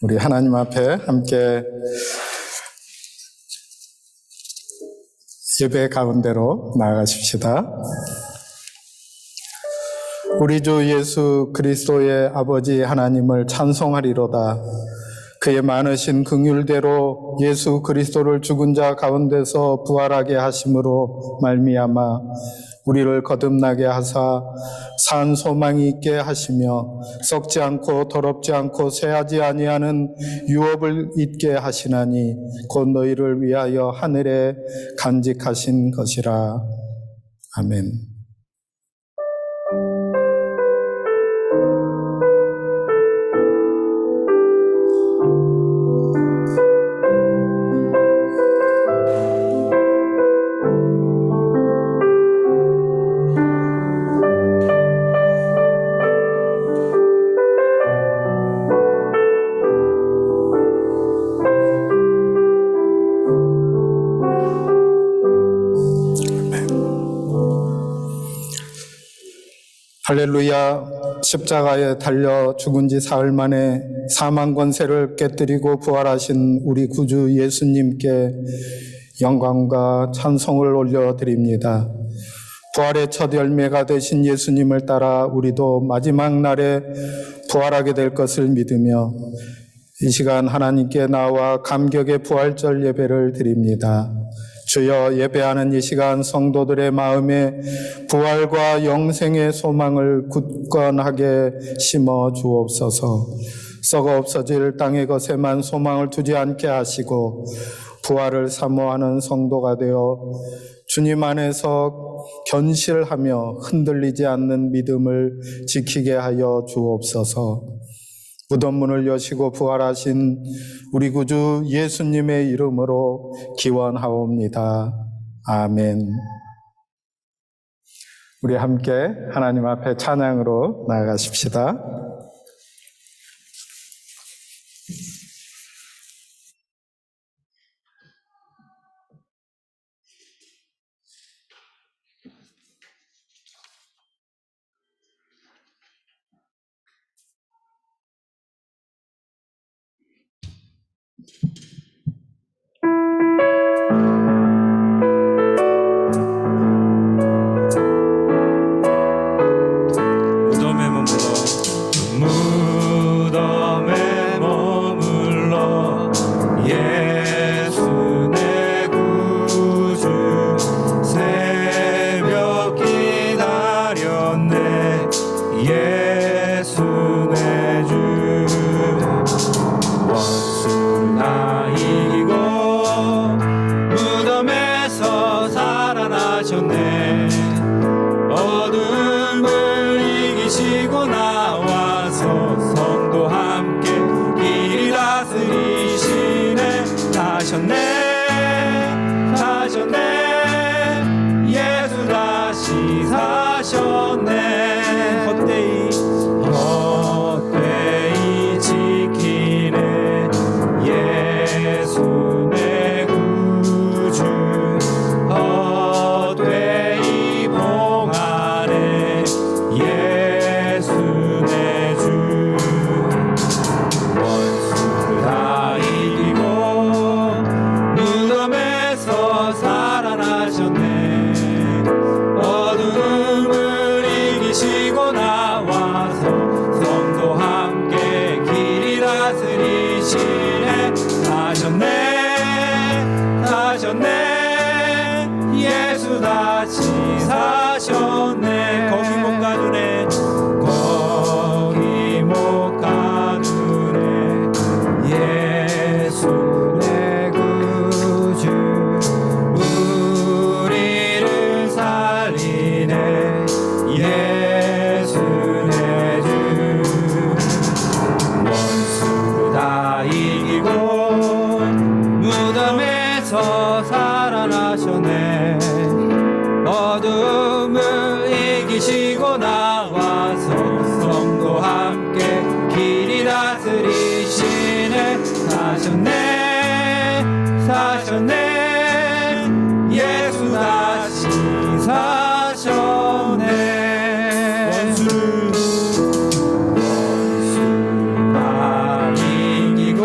우리 하나님 앞에 함께 예배 가운데로 나아가십시다. 우리 주 예수 그리스도의 아버지 하나님을 찬송하리로다. 그의 많으신 긍휼대로 예수 그리스도를 죽은 자 가운데서 부활하게 하심으로 말미암아 우리를 거듭나게 하사 산 소망이 있게 하시며 썩지 않고 더럽지 않고 쇠하지 아니하는 유업을 있게 하시나니 곧 너희를 위하여 하늘에 간직하신 것이라. 아멘. 할렐루야. 십자가에 달려 죽은 지 사흘 만에 사망 권세를 깨뜨리고 부활하신 우리 구주 예수님께 영광과 찬송을 올려드립니다. 부활의 첫 열매가 되신 예수님을 따라 우리도 마지막 날에 부활하게 될 것을 믿으며 이 시간 하나님께 나와 감격의 부활절 예배를 드립니다. 주여, 예배하는 이 시간 성도들의 마음에 부활과 영생의 소망을 굳건하게 심어 주옵소서. 썩어 없어질 땅의 것에만 소망을 두지 않게 하시고 부활을 사모하는 성도가 되어 주님 안에서 견실하며 흔들리지 않는 믿음을 지키게 하여 주옵소서. 무덤 문을 여시고 부활하신 우리 구주 예수님의 이름으로 기원하옵니다. 아멘. 우리 함께 하나님 앞에 찬양으로 나아가십시다. 원수가 이기고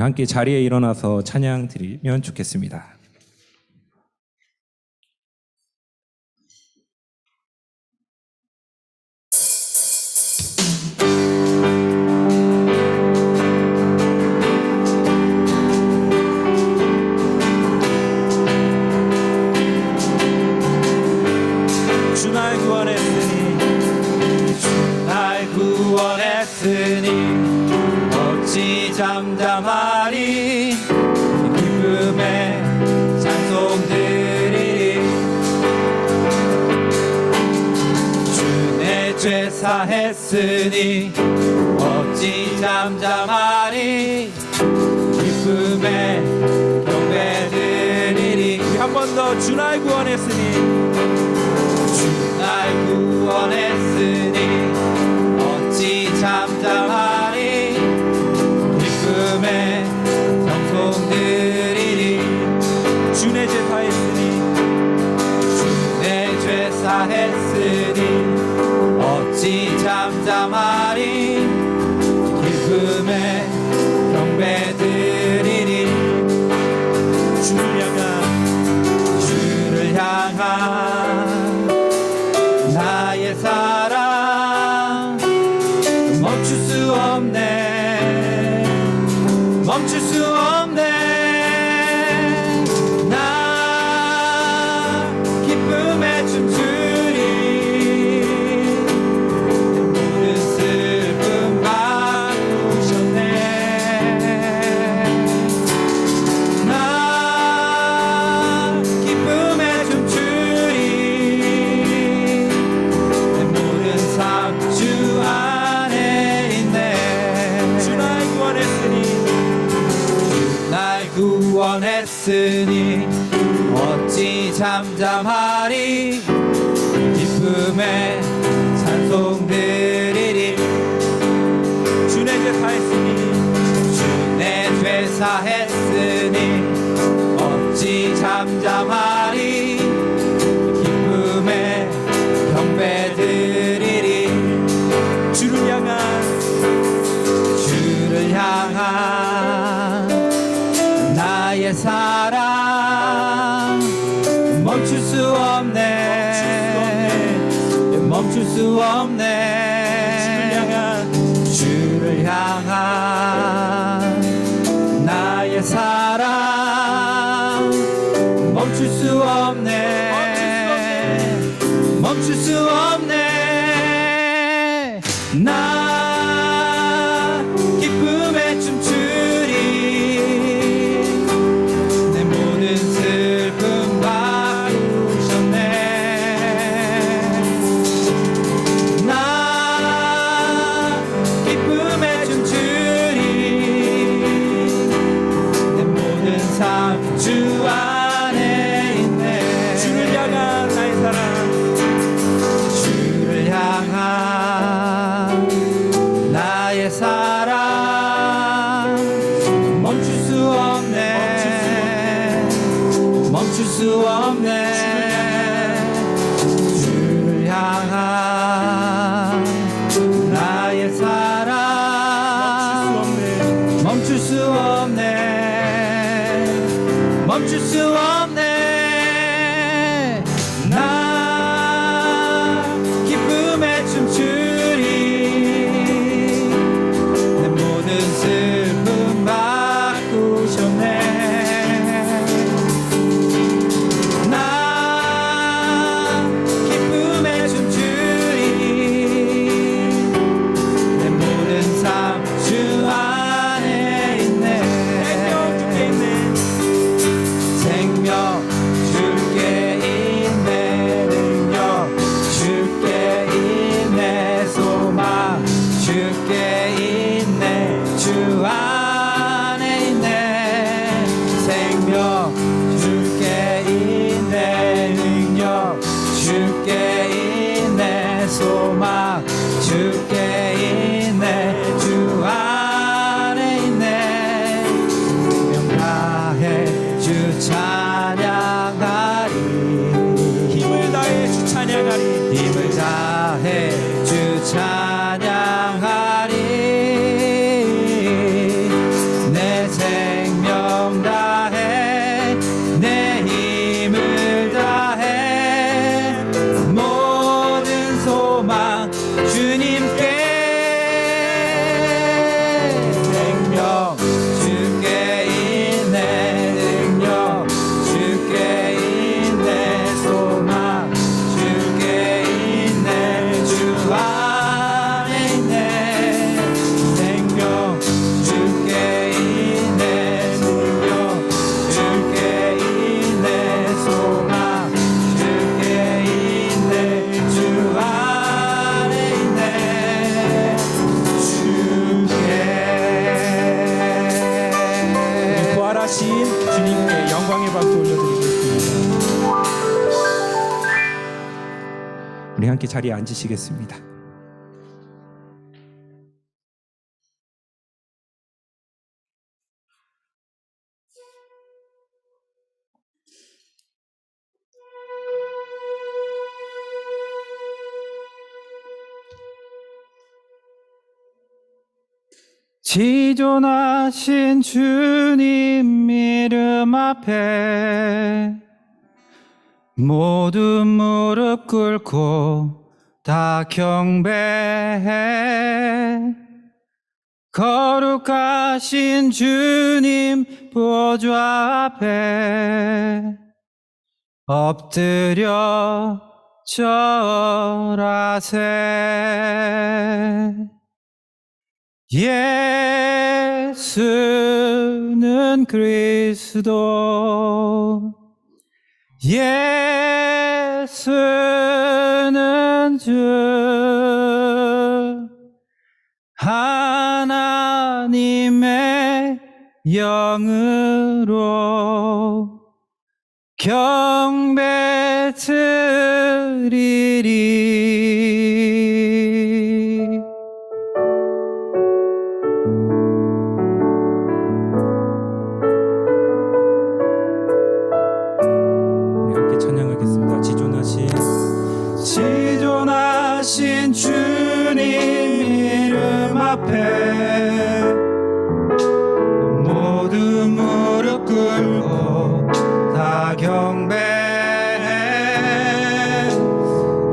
함께 자리에 일어나서 찬양 드리면 좋겠습니다. 주 날 구원했으니 주 날 구원했으니 어찌 잠잠하리 기쁨의 찬송 드리리 주 내 죄 사했으니 어찌 잠잠하리 기쁨의 경배 드리리 한 번 더 주 날 구원했으니 날 구원했으니 어찌 잠잠하리 기쁨의 찬송 드리리 주 내 죄 사했으니 주 내 죄 사했으니 어찌 잠잠하리 기쁨의 경배 드리리 주를 향한 나의 사랑 멈출 수 없네 멈출 수 없네 나 기쁨에 춤추리 모든 슬픔 바꾸셨네 나 기쁨에 춤추리 주 안에 있네 주 날 구원했으니 주 날 구원했으니 어찌 잠잠하리 기쁨의 찬송 드리리 주 내 죄 사했으니 주 내 죄 사했으니 어찌 잠잠하리 기쁨의 경배 드리리 주를 향한 나의 사랑 멈출 수 없네 멈출 수 없네 주를 향한 나의 사랑 멈출 수 없네 멈출 수 없네 나 기쁨에 춤추리 내 모든 슬픔 바꾸셨네 나 기쁨에 춤추리 내 모든 삶 주 안에 있네 주를 향한 나의 사랑 주를 향한 나의 사랑 멈출 수 없네 멈출 수 없네 주를 향한 나의 사랑 멈출 수 없네 멈출 수 없네 나 기쁨에 춤추리 내 모든 슬픔 바꾸셨네 나 기쁨에 춤추리 내 모든 삶 주 안에 있네 생명 주께 있네 능력 주께 있네 소망 주께 있네 주 안에 있네 생명 주께 있네 능력 주께 있네 소망 주께 있네 주 안에 있네 생명 다해 주 찬양하리 힘을 다해 주 찬양하리 힘을 다해 주 찬양하리 내 우리 함께 자리에 앉으시겠습니다. 지존하신 주님 이름 앞에 모두 무릎 꿇고 다 경배해. 거룩하신 주님 보좌 앞에 엎드려 절하세. 예수는 그리스도, 예수는 주, 하나님의 영으로 경배 드리리. 우리 함께 찬양하겠습니다. 지존하신 주님 이름 앞에 모두 무릎 꿇고 다 경배해.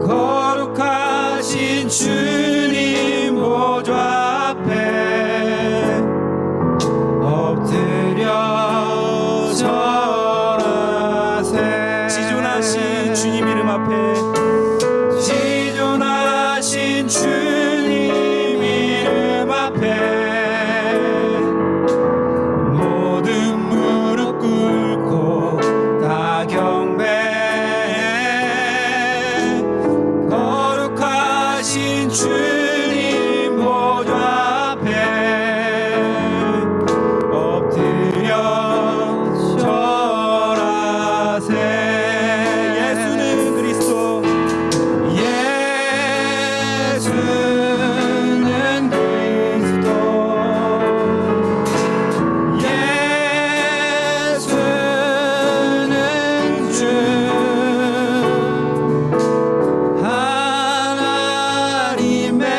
거룩하신 주님 보좌 앞에 엎드려 절하세. 지존하신 주님 이름 앞에 지존하신 주님 이름 앞에 모든 무릎 꿇고 다 경배해. 거룩하신 주님 보좌 앞에 엎드려 절하세. 예수는 그리스도, 예수는 그리스도, 예수는 주, 하나님의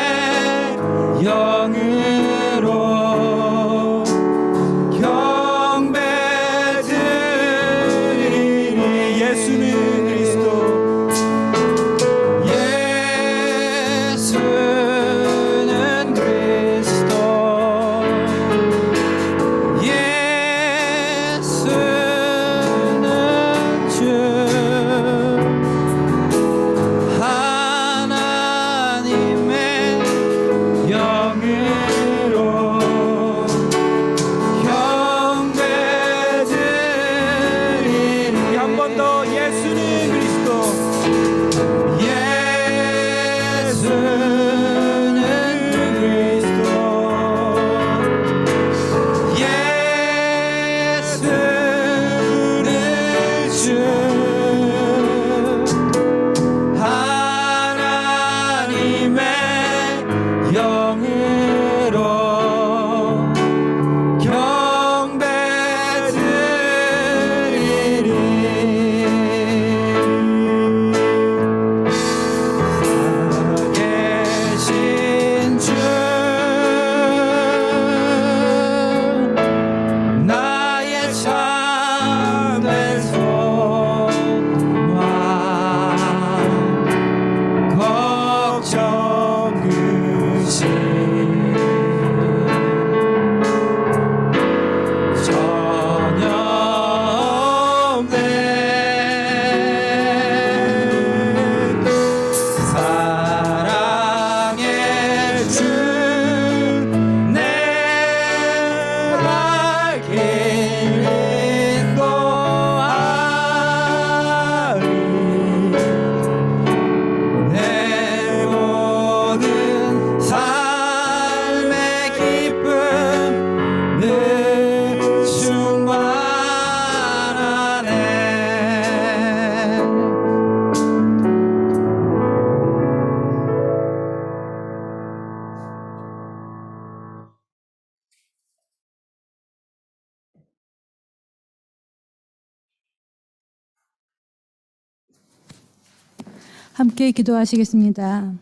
함께 기도하시겠습니다.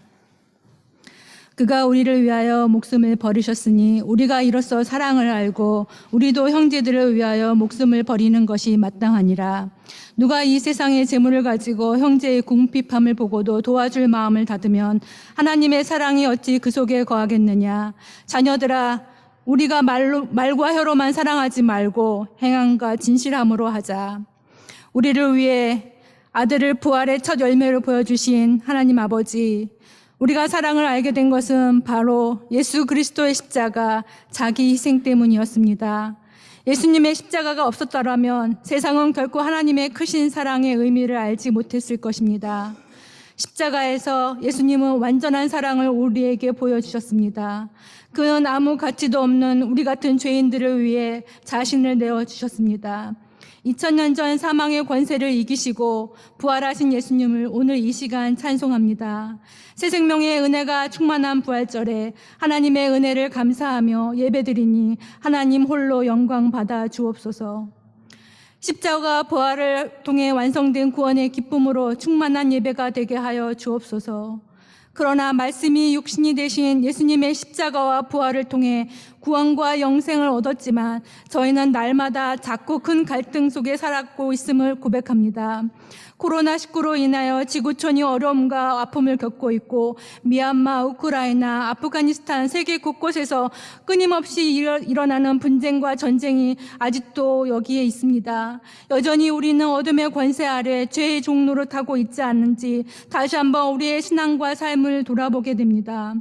그가 우리를 위하여 목숨을 버리셨으니 우리가 이로써 사랑을 알고 우리도 형제들을 위하여 목숨을 버리는 것이 마땅하니라. 누가 이 세상의 재물을 가지고 형제의 궁핍함을 보고도 도와줄 마음을 닫으면 하나님의 사랑이 어찌 그 속에 거하겠느냐. 자녀들아, 우리가 말과 혀로만 사랑하지 말고 행함과 진실함으로 하자. 우리를 위해 아들을 부활의 첫 열매로 보여주신 하나님 아버지, 우리가 사랑을 알게 된 것은 바로 예수 그리스도의 십자가, 자기 희생 때문이었습니다. 예수님의 십자가가 없었더라면 세상은 결코 하나님의 크신 사랑의 의미를 알지 못했을 것입니다. 십자가에서 예수님은 완전한 사랑을 우리에게 보여주셨습니다. 그는 아무 가치도 없는 우리 같은 죄인들을 위해 자신을 내어주셨습니다. 2000년 전 사망의 권세를 이기시고 부활하신 예수님을 오늘 이 시간 찬송합니다. 새 생명의 은혜가 충만한 부활절에 하나님의 은혜를 감사하며 예배드리니 하나님 홀로 영광 받아 주옵소서. 십자가 부활을 통해 완성된 구원의 기쁨으로 충만한 예배가 되게 하여 주옵소서. 그러나 말씀이 육신이 되신 예수님의 십자가와 부활을 통해 구원과 영생을 얻었지만 저희는 날마다 작고 큰 갈등 속에 살았고 있음을 고백합니다. 코로나19로 인하여 지구촌이 어려움과 아픔을 겪고 있고 미얀마, 우크라이나, 아프가니스탄 세계 곳곳에서 끊임없이 일어나는 분쟁과 전쟁이 아직도 여기에 있습니다. 여전히 우리는 어둠의 권세 아래 죄의 종로를 타고 있지 않는지 다시 한번 우리의 신앙과 삶을 돌아보게 됩니다.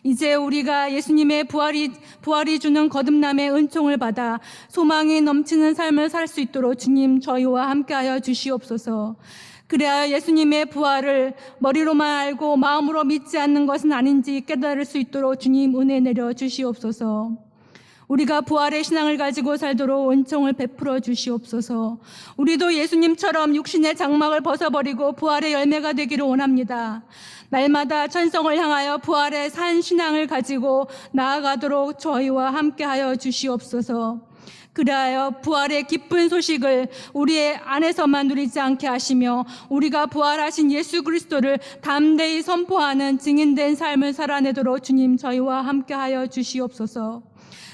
이제 우리가 예수님의 부활이 주는 거듭남의 은총을 받아 소망이 넘치는 삶을 살 수 있도록 주님 저희와 함께하여 주시옵소서. 그래야 예수님의 부활을 머리로만 알고 마음으로 믿지 않는 것은 아닌지 깨달을 수 있도록 주님 은혜 내려 주시옵소서. 우리가 부활의 신앙을 가지고 살도록 은총을 베풀어 주시옵소서. 우리도 예수님처럼 육신의 장막을 벗어버리고 부활의 열매가 되기를 원합니다. 날마다 천성을 향하여 부활의 산 신앙을 가지고 나아가도록 저희와 함께하여 주시옵소서. 그리하여 부활의 기쁜 소식을 우리의 안에서만 누리지 않게 하시며 우리가 부활하신 예수 그리스도를 담대히 선포하는 증인된 삶을 살아내도록 주님 저희와 함께하여 주시옵소서.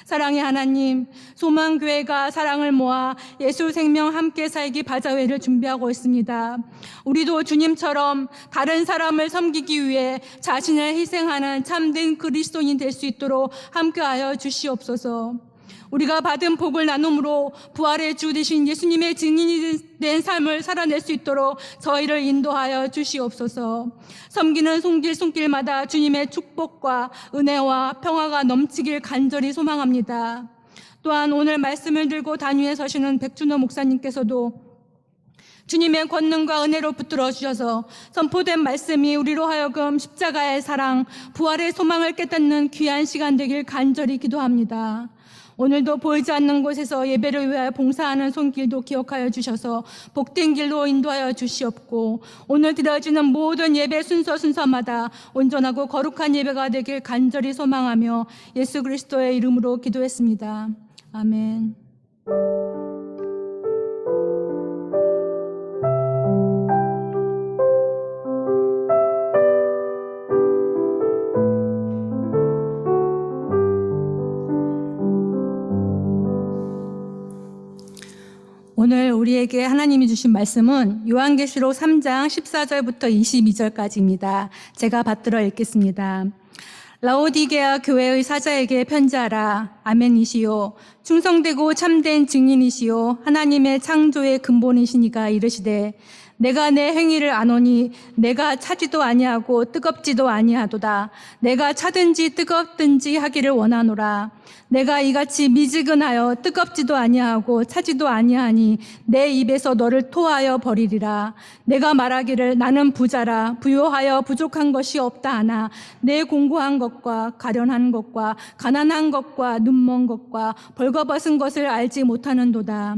사랑의 하나님, 소망교회가 사랑을 모아 예수 생명 함께 살기 바자회를 준비하고 있습니다. 우리도 주님처럼 다른 사람을 섬기기 위해 자신을 희생하는 참된 그리스도인이 될 수 있도록 함께하여 주시옵소서. 우리가 받은 복을 나눔으로 부활의 주 되신 예수님의 증인이 된 삶을 살아낼 수 있도록 저희를 인도하여 주시옵소서. 섬기는 손길마다 주님의 축복과 은혜와 평화가 넘치길 간절히 소망합니다. 또한 오늘 말씀을 들고 단위에 서시는 백준호 목사님께서도 주님의 권능과 은혜로 붙들어 주셔서 선포된 말씀이 우리로 하여금 십자가의 사랑, 부활의 소망을 깨닫는 귀한 시간 되길 간절히 기도합니다. 오늘도 보이지 않는 곳에서 예배를 위하여 봉사하는 손길도 기억하여 주셔서 복된 길로 인도하여 주시옵고 오늘 드려지는 모든 예배 순서마다 온전하고 거룩한 예배가 되길 간절히 소망하며 예수 그리스도의 이름으로 기도했습니다. 아멘. 오늘 우리에게 하나님이 주신 말씀은 요한계시록 3장 14절부터 22절까지입니다. 제가 받들어 읽겠습니다. 라오디게아 교회의 사자에게 편지하라. 아멘이시요. 충성되고 참된 증인이시요. 하나님의 창조의 근본이시니가 이르시되 내가 내 행위를 아노니 내가 차지도 아니하고 뜨겁지도 아니하도다. 내가 차든지 뜨겁든지 하기를 원하노라. 내가 이같이 미지근하여 뜨겁지도 아니하고 차지도 아니하니 내 입에서 너를 토하여 버리리라. 내가 말하기를 나는 부자라 부요하여 부족한 것이 없다 하나 내 공고한 것과 가련한 것과 가난한 것과 눈먼 것과 벌거벗은 것을 알지 못하는도다.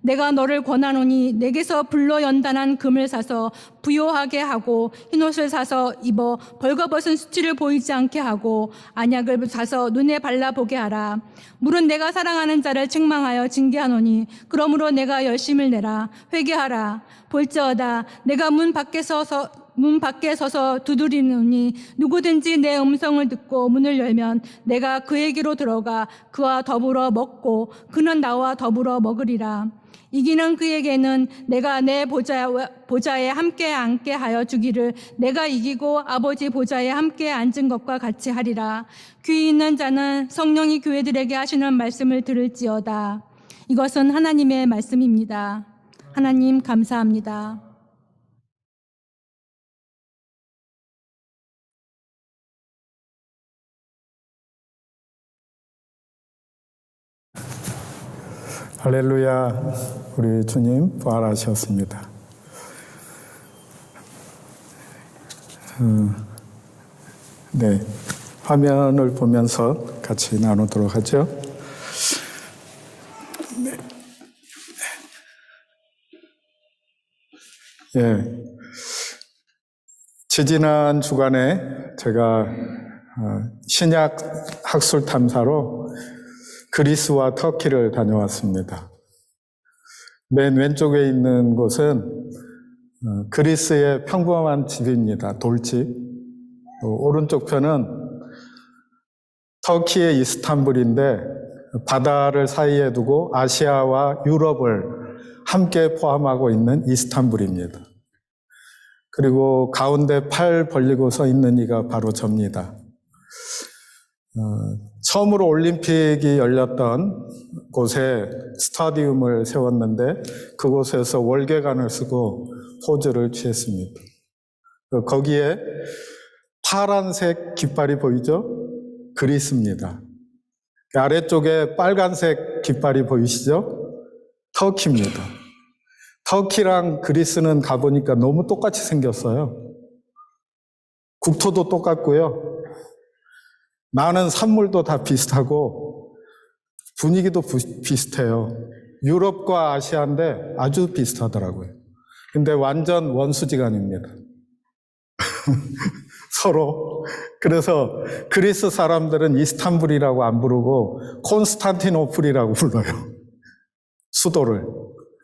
내가 너를 권하노니 내게서 불로 연단한 금을 사서 부요하게 하고 흰옷을 사서 입어 벌거벗은 수치를 보이지 않게 하고 안약을 사서 눈에 발라보게 하라. 물은 내가 사랑하는 자를 책망하여 징계하노니 그러므로 내가 열심을 내라. 회개하라. 볼지어다 내가 문 밖에 서서 문 밖에 서서 두드리노니 누구든지 내 음성을 듣고 문을 열면 내가 그에게로 들어가 그와 더불어 먹고 그는 나와 더불어 먹으리라. 이기는 그에게는 내가 내 보좌에 함께 앉게 하여 주기를 내가 이기고 아버지 보좌에 함께 앉은 것과 같이 하리라. 귀 있는 자는 성령이 교회들에게 하시는 말씀을 들을지어다. 이것은 하나님의 말씀입니다. 하나님 감사합니다. 할렐루야, 우리 주님 부활하셨습니다. 네, 화면을 보면서 같이 나누도록 하죠. 네. 예. 지지난 주간에 제가 신약 학술 탐사로 그리스와 터키를 다녀왔습니다. 맨 왼쪽에 있는 곳은 그리스의 평범한 집입니다. 돌집. 오른쪽 편은 터키의 이스탄불인데 바다를 사이에 두고 아시아와 유럽을 함께 포함하고 있는 이스탄불입니다. 그리고 가운데 팔 벌리고 서 있는 이가 바로 접니다. 처음으로 올림픽이 열렸던 곳에 스타디움을 세웠는데 그곳에서 월계관을 쓰고 포즈를 취했습니다. 거기에 파란색 깃발이 보이죠? 그리스입니다. 아래쪽에 빨간색 깃발이 보이시죠? 터키입니다. 터키랑 그리스는 가보니까 너무 똑같이 생겼어요. 국토도 똑같고요. 나는 산물도 다 비슷하고 분위기도 비슷해요. 유럽과 아시아인데 아주 비슷하더라고요. 근데 완전 원수지간입니다. 서로. 그래서 그리스 사람들은 이스탄불이라고 안 부르고 콘스탄티노플이라고 불러요. 수도를.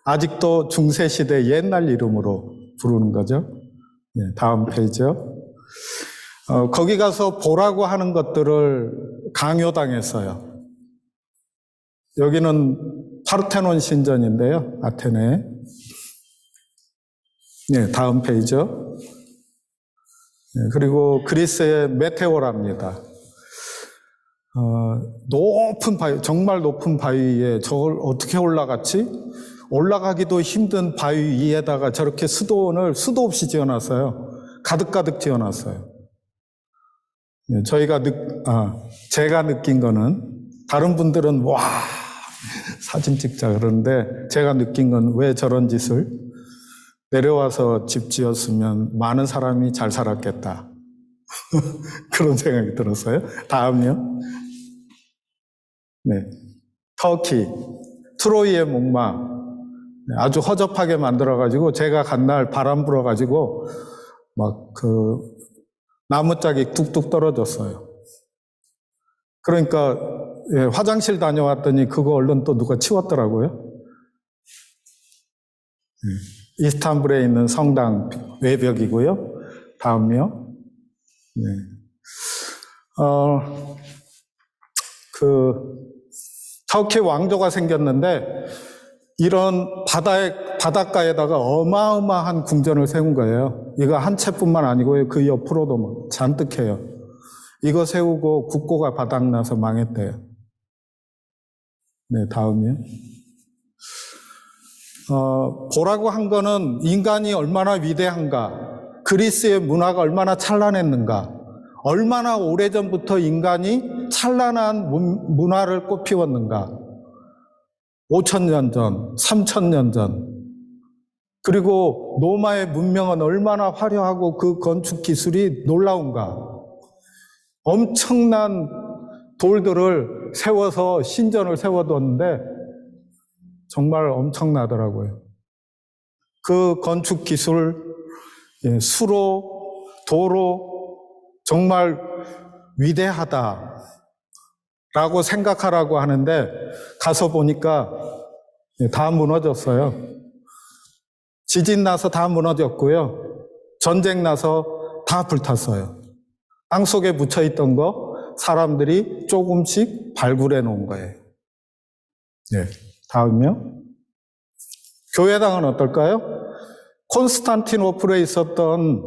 아직도 중세시대 옛날 이름으로 부르는 거죠. 네, 다음 페이지요. 거기 가서 보라고 하는 것들을 강요당했어요. 여기는 파르테논 신전인데요. 아테네. 네, 다음 페이지요. 네, 그리고 그리스의 메테오라입니다. 높은 바위, 정말 높은 바위에 저걸 어떻게 올라갔지? 올라가기도 힘든 바위 위에다가 저렇게 수도원을 수도 없이 지어놨어요. 가득가득 지어놨어요. 네, 제가 느낀 거는 다른 분들은 와 사진 찍자 그러는데 제가 느낀 건 왜 저런 짓을 내려와서 집 지었으면 많은 사람이 잘 살았겠다. 그런 생각이 들었어요. 다음요. 네, 터키 트로이의 목마 아주 허접하게 만들어가지고 제가 간 날 바람 불어가지고 막 나무짝이 뚝뚝 떨어졌어요. 그러니까 예, 화장실 다녀왔더니 그거 얼른 또 누가 치웠더라고요. 예, 이스탄불에 있는 성당 외벽이고요. 다음요. 네. 터키 왕조가 생겼는데 이런 바닷가에다가 어마어마한 궁전을 세운 거예요. 이거 한 채뿐만 아니고요. 그 옆으로도 막 잔뜩 해요. 이거 세우고 국고가 바닥나서 망했대요. 네, 다음이요. 보라고 한 거는 인간이 얼마나 위대한가, 그리스의 문화가 얼마나 찬란했는가, 얼마나 오래전부터 인간이 찬란한 문화를 꽃피웠는가, 5,000년 전, 3,000년 전, 그리고 로마의 문명은 얼마나 화려하고 그 건축 기술이 놀라운가, 엄청난 돌들을 세워서 신전을 세워뒀는데 정말 엄청나더라고요. 그 건축 기술, 수로, 도로 정말 위대하다라고 생각하라고 하는데 가서 보니까 다 무너졌어요. 지진 나서 다 무너졌고요. 전쟁 나서 다 불탔어요. 땅 속에 묻혀 있던 거 사람들이 조금씩 발굴해 놓은 거예요. 네. 다음이요. 교회당은 어떨까요? 콘스탄티노플에 있었던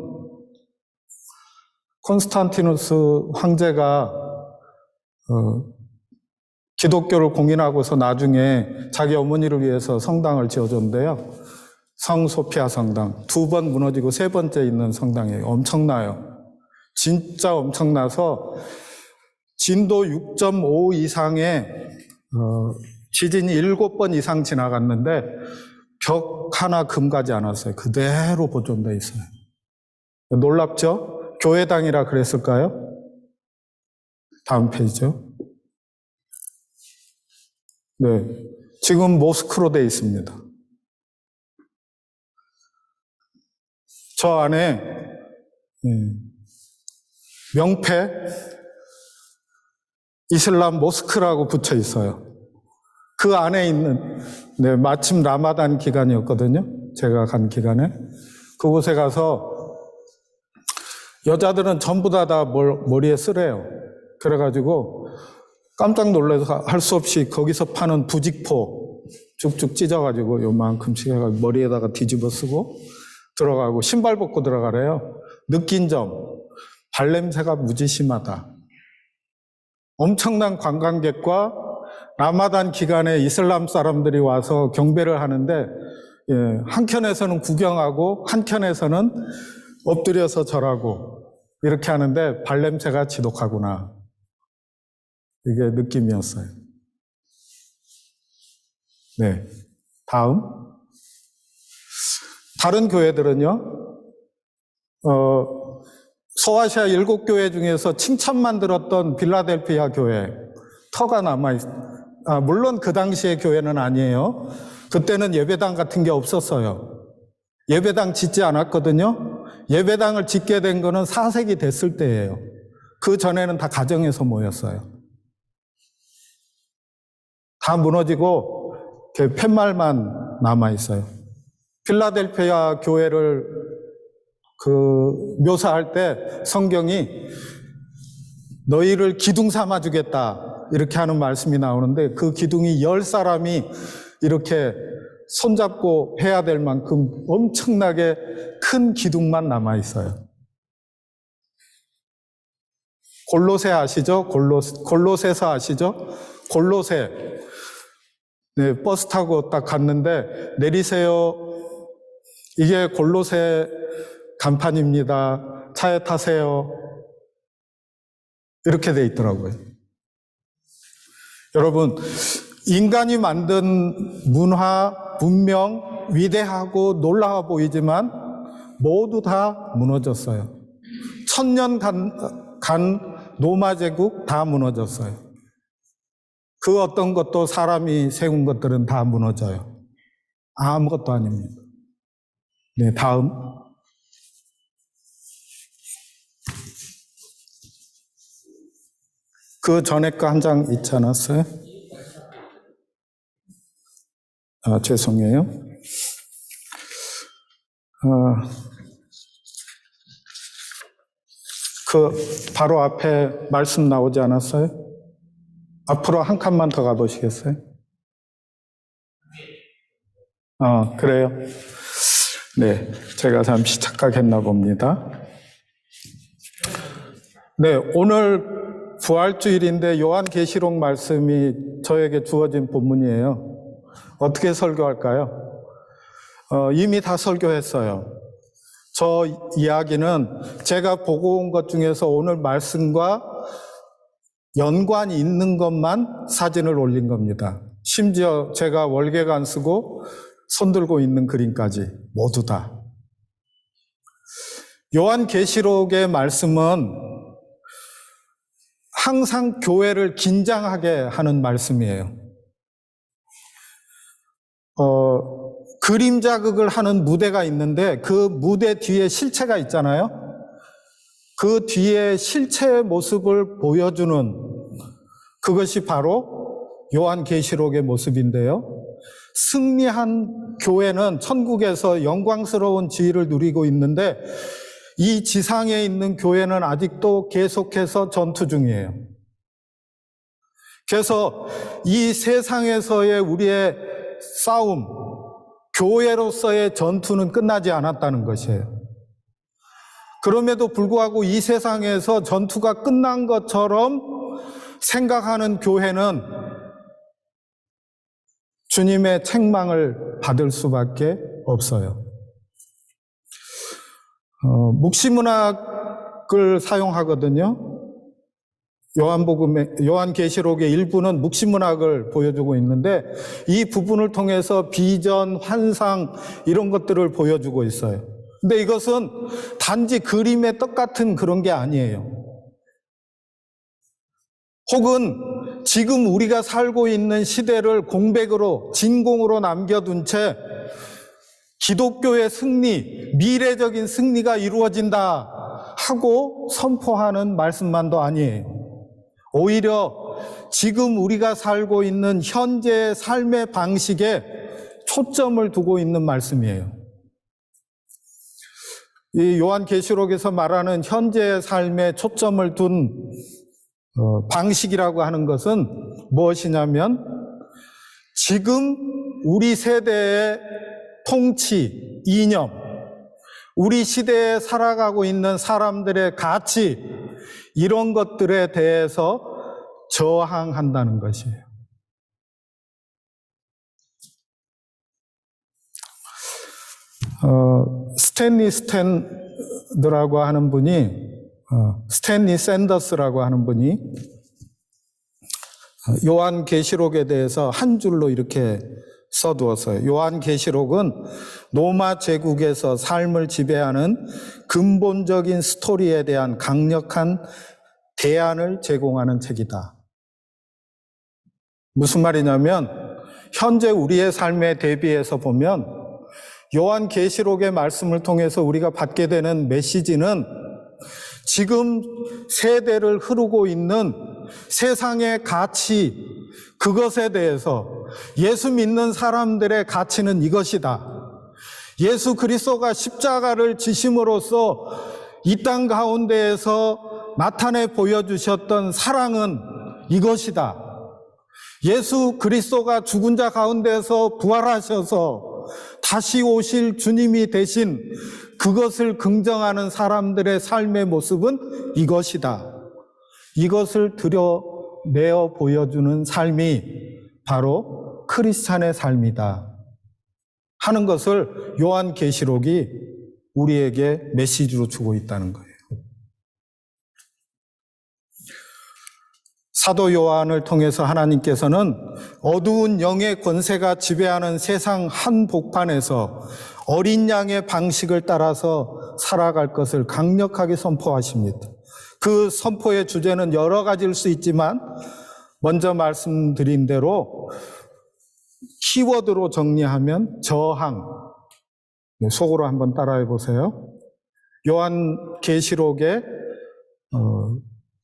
콘스탄티누스 황제가 기독교를 공인하고서 나중에 자기 어머니를 위해서 성당을 지어줬는데요. 성소피아 성당. 2번 무너지고 3번째 있는 성당이에요. 엄청나요. 진짜 엄청나서 진도 6.5 이상의 지진이 7번 이상 지나갔는데 벽 하나 금가지 않았어요. 그대로 보존되어 있어요. 놀랍죠? 교회당이라 그랬을까요? 다음 페이지죠. 네, 지금 모스크로 되어 있습니다. 저 안에 명패 이슬람 모스크라고 붙여 있어요. 그 안에 있는, 네, 마침 라마단 기간이었거든요. 제가 간 기간에. 그곳에 가서 여자들은 전부 다 머리에 쓰래요. 그래가지고 깜짝 놀라서 할 수 없이 거기서 파는 부직포 쭉쭉 찢어가지고 요만큼씩 해가지고 머리에다가 뒤집어 쓰고 들어가고 신발 벗고 들어가래요. 느낀 점, 발냄새가 무지 심하다. 엄청난 관광객과 라마단 기간에 이슬람 사람들이 와서 경배를 하는데, 한켠에서는 구경하고 한켠에서는 엎드려서 절하고 이렇게 하는데 발냄새가 지독하구나. 이게 느낌이었어요. 네, 다음. 다른 교회들은요, 소아시아 7교회 중에서 칭찬만 들었던 빌라델피아 교회, 터가 물론 그 당시의 교회는 아니에요. 그때는 예배당 같은 게 없었어요. 예배당 짓지 않았거든요. 예배당을 짓게 된 거는 4세기 됐을 때예요. 그 전에는 다 가정에서 모였어요. 다 무너지고 팻말만 남아있어요. 필라델피아 교회를 묘사할 때 성경이 너희를 기둥 삼아 주겠다 이렇게 하는 말씀이 나오는데, 그 기둥이 10사람이 이렇게 손잡고 해야 될 만큼 엄청나게 큰 기둥만 남아 있어요. 골로새 아시죠? 골로새서 아시죠? 골로새. 네, 버스 타고 딱 갔는데 내리세요. 이게 골로새 간판입니다. 차에 타세요. 이렇게 돼 있더라고요. 여러분, 인간이 만든 문화, 문명, 위대하고 놀라워 보이지만 모두 다 무너졌어요. 1000년 간 로마 제국 다 무너졌어요. 그 어떤 것도 사람이 세운 것들은 다 무너져요. 아무것도 아닙니다. 네, 다음. 그 전에 거 한 장 있지 않았어요? 죄송해요. 바로 앞에 말씀 나오지 않았어요? 앞으로 한 칸만 더 가보시겠어요? 그래요. 네, 제가 잠시 착각했나 봅니다. 네, 오늘 부활주일인데 요한계시록 말씀이 저에게 주어진 본문이에요. 어떻게 설교할까요? 이미 다 설교했어요. 저 이야기는 제가 보고 온 것 중에서 오늘 말씀과 연관이 있는 것만 사진을 올린 겁니다. 심지어 제가 월계관 쓰고 손들고 있는 그림까지 모두 다. 요한계시록의 말씀은 항상 교회를 긴장하게 하는 말씀이에요. 그림 자극을 하는 무대가 있는데 그 무대 뒤에 실체가 있잖아요. 그 뒤에 실체의 모습을 보여주는 그것이 바로 요한계시록의 모습인데요. 승리한 교회는 천국에서 영광스러운 지위를 누리고 있는데 이 지상에 있는 교회는 아직도 계속해서 전투 중이에요. 그래서 이 세상에서의 우리의 싸움, 교회로서의 전투는 끝나지 않았다는 것이에요. 그럼에도 불구하고 이 세상에서 전투가 끝난 것처럼 생각하는 교회는 주님의 책망을 받을 수밖에 없어요. 묵시문학을 사용하거든요. 요한계시록의 일부는 묵시문학을 보여주고 있는데 이 부분을 통해서 비전, 환상 이런 것들을 보여주고 있어요. 근데 이것은 단지 그림의 떡 같은 그런 게 아니에요. 혹은 지금 우리가 살고 있는 시대를 공백으로, 진공으로 남겨둔 채 기독교의 승리, 미래적인 승리가 이루어진다 하고 선포하는 말씀만도 아니에요. 오히려 지금 우리가 살고 있는 현재의 삶의 방식에 초점을 두고 있는 말씀이에요. 이 요한계시록에서 말하는 현재의 삶에 초점을 둔 방식이라고 하는 것은 무엇이냐면 지금 우리 세대의 통치, 이념, 우리 시대에 살아가고 있는 사람들의 가치, 이런 것들에 대해서 저항한다는 것이에요. 스탠리 스탠드라고 하는 분이, 스탠리 샌더스라고 하는 분이 요한계시록에 대해서 한 줄로 이렇게 써두었어요. 요한계시록은 로마 제국에서 삶을 지배하는 근본적인 스토리에 대한 강력한 대안을 제공하는 책이다. 무슨 말이냐면 현재 우리의 삶에 대비해서 보면 요한계시록의 말씀을 통해서 우리가 받게 되는 메시지는 지금 세대를 흐르고 있는 세상의 가치, 그것에 대해서 예수 믿는 사람들의 가치는 이것이다. 예수 그리스도가 십자가를 지심으로써 이 땅 가운데에서 나타내 보여주셨던 사랑은 이것이다. 예수 그리스도가 죽은 자 가운데서 부활하셔서 다시 오실 주님이 되신 그것을 긍정하는 사람들의 삶의 모습은 이것이다. 이것을 드러내어 보여주는 삶이 바로 크리스찬의 삶이다 하는 것을 요한계시록이 우리에게 메시지로 주고 있다는 거예요. 사도 요한을 통해서 하나님께서는 어두운 영의 권세가 지배하는 세상 한복판에서 어린 양의 방식을 따라서 살아갈 것을 강력하게 선포하십니다. 그 선포의 주제는 여러 가지일 수 있지만 먼저 말씀드린 대로 키워드로 정리하면 저항, 속으로 한번 따라해 보세요. 요한계시록의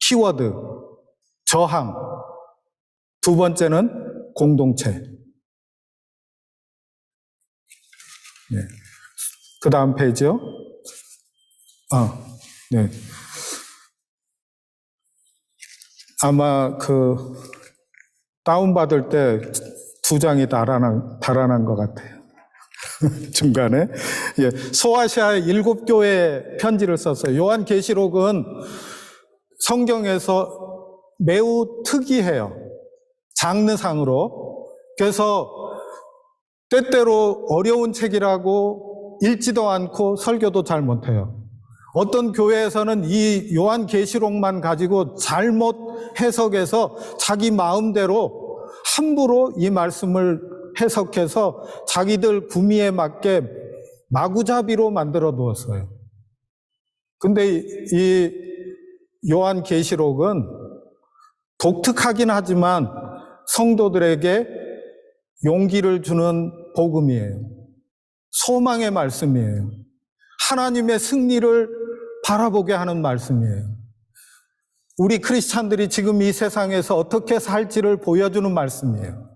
키워드 저항, 두 번째는 공동체. 네. 그 다음 페이지요. 네. 아마 다운받을 때 2장이 달아난 것 같아요. 중간에. 예. 소아시아의 7교회 편지를 썼어요. 요한계시록은 성경에서 매우 특이해요. 장르상으로. 그래서 때때로 어려운 책이라고 읽지도 않고 설교도 잘 못해요. 어떤 교회에서는 이 요한계시록만 가지고 잘못 해석해서 자기 마음대로 함부로 이 말씀을 해석해서 자기들 구미에 맞게 마구잡이로 만들어 두었어요. 근데 이 요한계시록은 독특하긴 하지만 성도들에게 용기를 주는 복음이에요. 소망의 말씀이에요. 하나님의 승리를 바라보게 하는 말씀이에요. 우리 크리스찬들이 지금 이 세상에서 어떻게 살지를 보여주는 말씀이에요.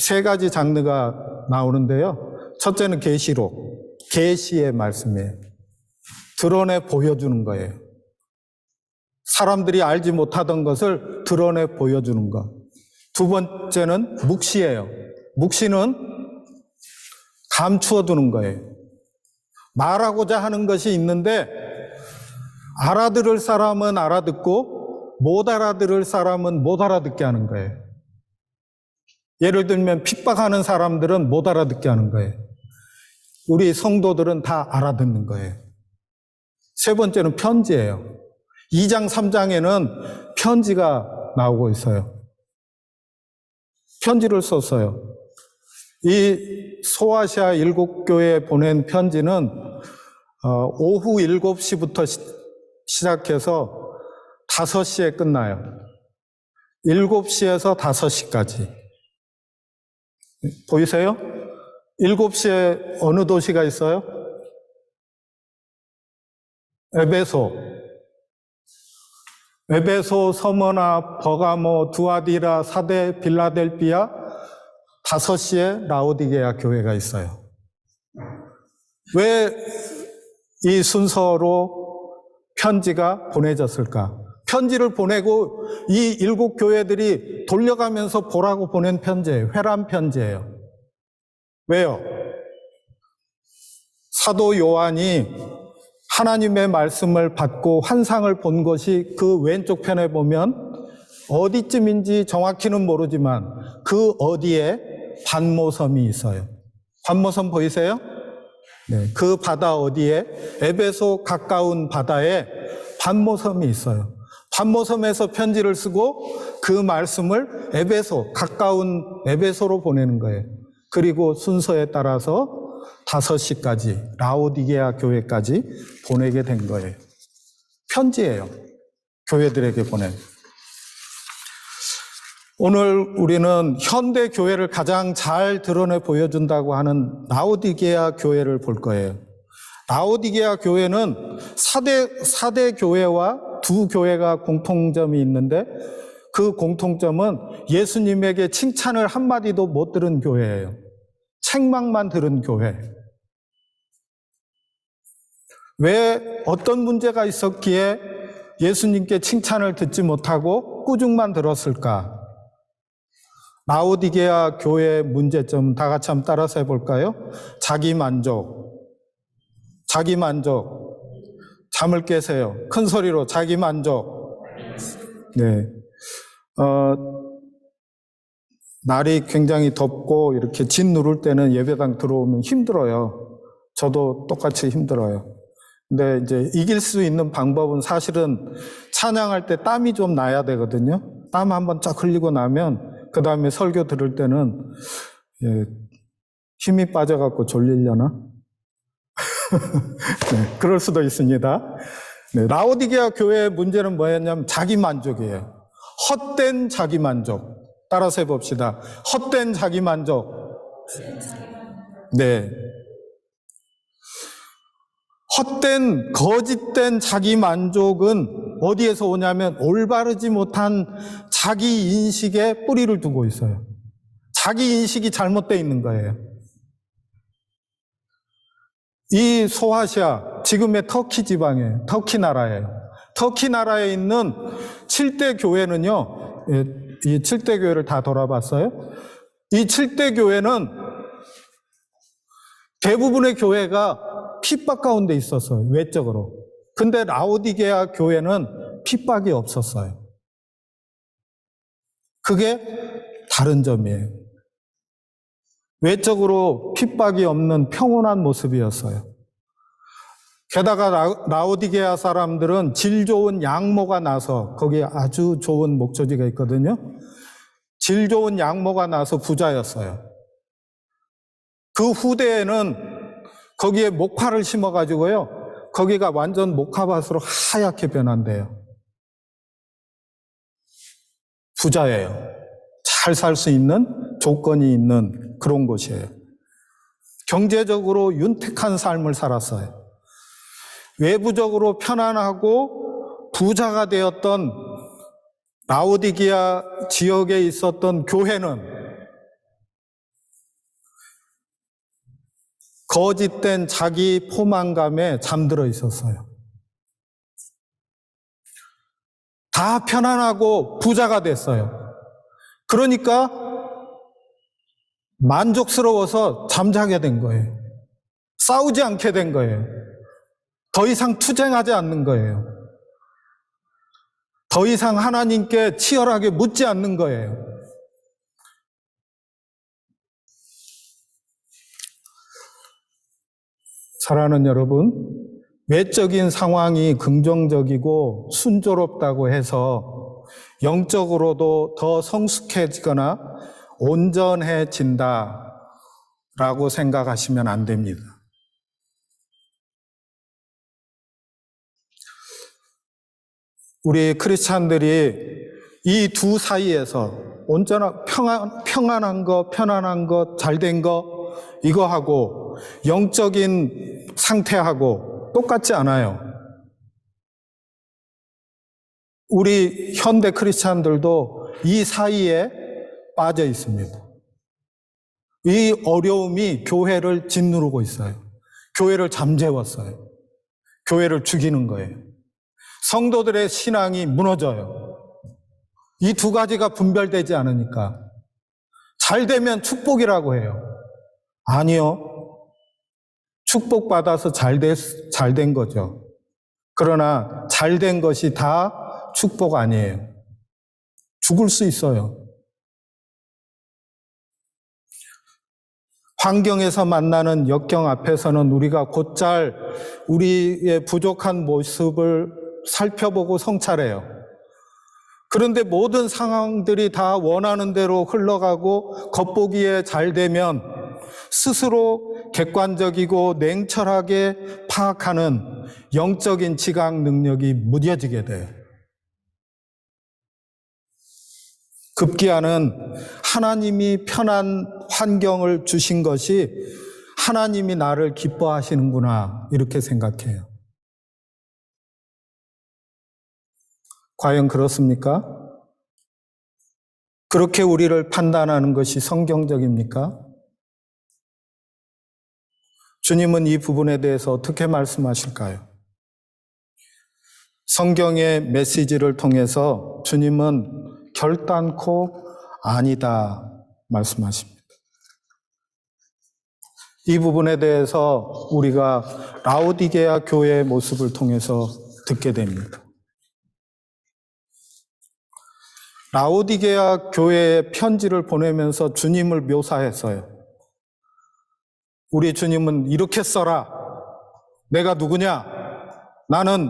3가지 장르가 나오는데요. 첫째는 계시록, 계시의 말씀이에요. 드러내 보여주는 거예요. 사람들이 알지 못하던 것을 드러내 보여주는 것. 두 번째는 묵시예요. 묵시는 감추어 두는 거예요. 말하고자 하는 것이 있는데 알아들을 사람은 알아듣고 못 알아들을 사람은 못 알아듣게 하는 거예요. 예를 들면 핍박하는 사람들은 못 알아듣게 하는 거예요. 우리 성도들은 다 알아듣는 거예요. 세 번째는 편지예요. 2장, 3장에는 편지가 나오고 있어요. 편지를 썼어요. 이 소아시아 7교회에 보낸 편지는 오후 7시부터 시작해서 5시에 끝나요. 7시에서 5시까지. 보이세요? 7시에 어느 도시가 있어요? 에베소, 서머나, 버가모, 두아디라, 사데, 빌라델비아, 5시에 라오디게아 교회가 있어요. 왜 이 순서로 편지가 보내졌을까? 편지를 보내고 이 7교회들이 돌려가면서 보라고 보낸 편지예요. 회람 편지예요. 왜요? 사도 요한이 하나님의 말씀을 받고 환상을 본 것이 그 왼쪽 편에 보면 어디쯤인지 정확히는 모르지만 그 어디에 반모섬이 있어요. 반모섬 보이세요? 네, 그 바다 어디에 에베소 가까운 바다에 반모섬이 있어요. 반모섬에서 편지를 쓰고 그 말씀을 에베소, 가까운 에베소로 보내는 거예요. 그리고 순서에 따라서 5시까지 라오디게아 교회까지 보내게 된 거예요. 편지예요. 교회들에게 보낸. 오늘 우리는 현대 교회를 가장 잘 드러내 보여준다고 하는 라오디게아 교회를 볼 거예요. 라오디게아 교회는 4대 교회와 두 교회가 공통점이 있는데 그 공통점은 예수님에게 칭찬을 한마디도 못 들은 교회예요. 책망만 들은 교회. 왜 어떤 문제가 있었기에 예수님께 칭찬을 듣지 못하고 꾸중만 들었을까? 라오디게아 교회의 문제점 다 같이 한번 따라서 해볼까요? 자기만족. 잠을 깨세요. 큰 소리로 자기만족. 네. 날이 굉장히 덥고 이렇게 진 누를 때는 예배당 들어오면 힘들어요. 저도 똑같이 힘들어요. 근데 이제 이길 수 있는 방법은 사실은 찬양할 때 땀이 좀 나야 되거든요. 땀 한번 쫙 흘리고 나면 그 다음에 설교 들을 때는 힘이 빠져갖고 졸리려나? 네, 그럴 수도 있습니다. 네, 라오디게아 교회의 문제는 뭐였냐면 자기만족이에요. 헛된 자기만족. 따라서 해봅시다. 헛된 자기만족. 네. 헛된, 거짓된 자기만족은 어디에서 오냐면 올바르지 못한 자기인식에 뿌리를 두고 있어요. 자기인식이 잘못되어 있는 거예요. 이 소아시아, 지금의 터키 지방이에요. 터키 나라예요. 터키 나라에 있는 7대 교회는요, 이 7대 교회를 다 돌아봤어요. 이 7대 교회는 대부분의 교회가 핍박 가운데 있었어요. 외적으로. 근데 라오디게아 교회는 핍박이 없었어요. 그게 다른 점이에요. 외적으로 핍박이 없는 평온한 모습이었어요. 게다가 라오디게아 사람들은 질 좋은 양모가 나서, 거기에 아주 좋은 목조지가 있거든요. 질 좋은 양모가 나서 부자였어요. 그 후대에는 거기에 목화를 심어가지고요, 거기가 완전 목화밭으로 하얗게 변한대요. 부자예요. 잘 살 수 있는 조건이 있는 그런 곳이에요. 경제적으로 윤택한 삶을 살았어요. 외부적으로 편안하고 부자가 되었던 라오디게아 지역에 있었던 교회는 거짓된 자기 포만감에 잠들어 있었어요. 다 편안하고 부자가 됐어요. 그러니까 만족스러워서 잠자게 된 거예요. 싸우지 않게 된 거예요. 더 이상 투쟁하지 않는 거예요. 더 이상 하나님께 치열하게 묻지 않는 거예요. 사랑하는 여러분, 외적인 상황이 긍정적이고 순조롭다고 해서 영적으로도 더 성숙해지거나 온전해진다라고 생각하시면 안 됩니다. 우리 크리스찬들이 이 두 사이에서 온전한 평안한 거, 편안한 거, 잘된 거 이거 하고 영적인 상태하고 똑같지 않아요. 우리 현대 크리스찬들도 이 사이에 빠져 있습니다. 이 어려움이 교회를 짓누르고 있어요. 교회를 잠재웠어요. 교회를 죽이는 거예요. 성도들의 신앙이 무너져요. 이 두 가지가 분별되지 않으니까. 잘 되면 축복이라고 해요. 아니요. 축복받아서 잘 된 거죠. 그러나 잘 된 것이 다 축복 아니에요. 죽을 수 있어요. 환경에서 만나는 역경 앞에서는 우리가 곧잘 우리의 부족한 모습을 살펴보고 성찰해요. 그런데 모든 상황들이 다 원하는 대로 흘러가고 겉보기에 잘 되면 스스로 객관적이고 냉철하게 파악하는 영적인 지각 능력이 무뎌지게 돼요. 급기야는 하나님이 편한 환경을 주신 것이 하나님이 나를 기뻐하시는구나 이렇게 생각해요. 과연 그렇습니까? 그렇게 우리를 판단하는 것이 성경적입니까? 주님은 이 부분에 대해서 어떻게 말씀하실까요? 성경의 메시지를 통해서 주님은 결단코 아니다 말씀하십니다. 이 부분에 대해서 우리가 라오디게아 교회의 모습을 통해서 듣게 됩니다. 라오디게아 교회에 편지를 보내면서 주님을 묘사했어요. 우리 주님은 이렇게 써라. 내가 누구냐? 나는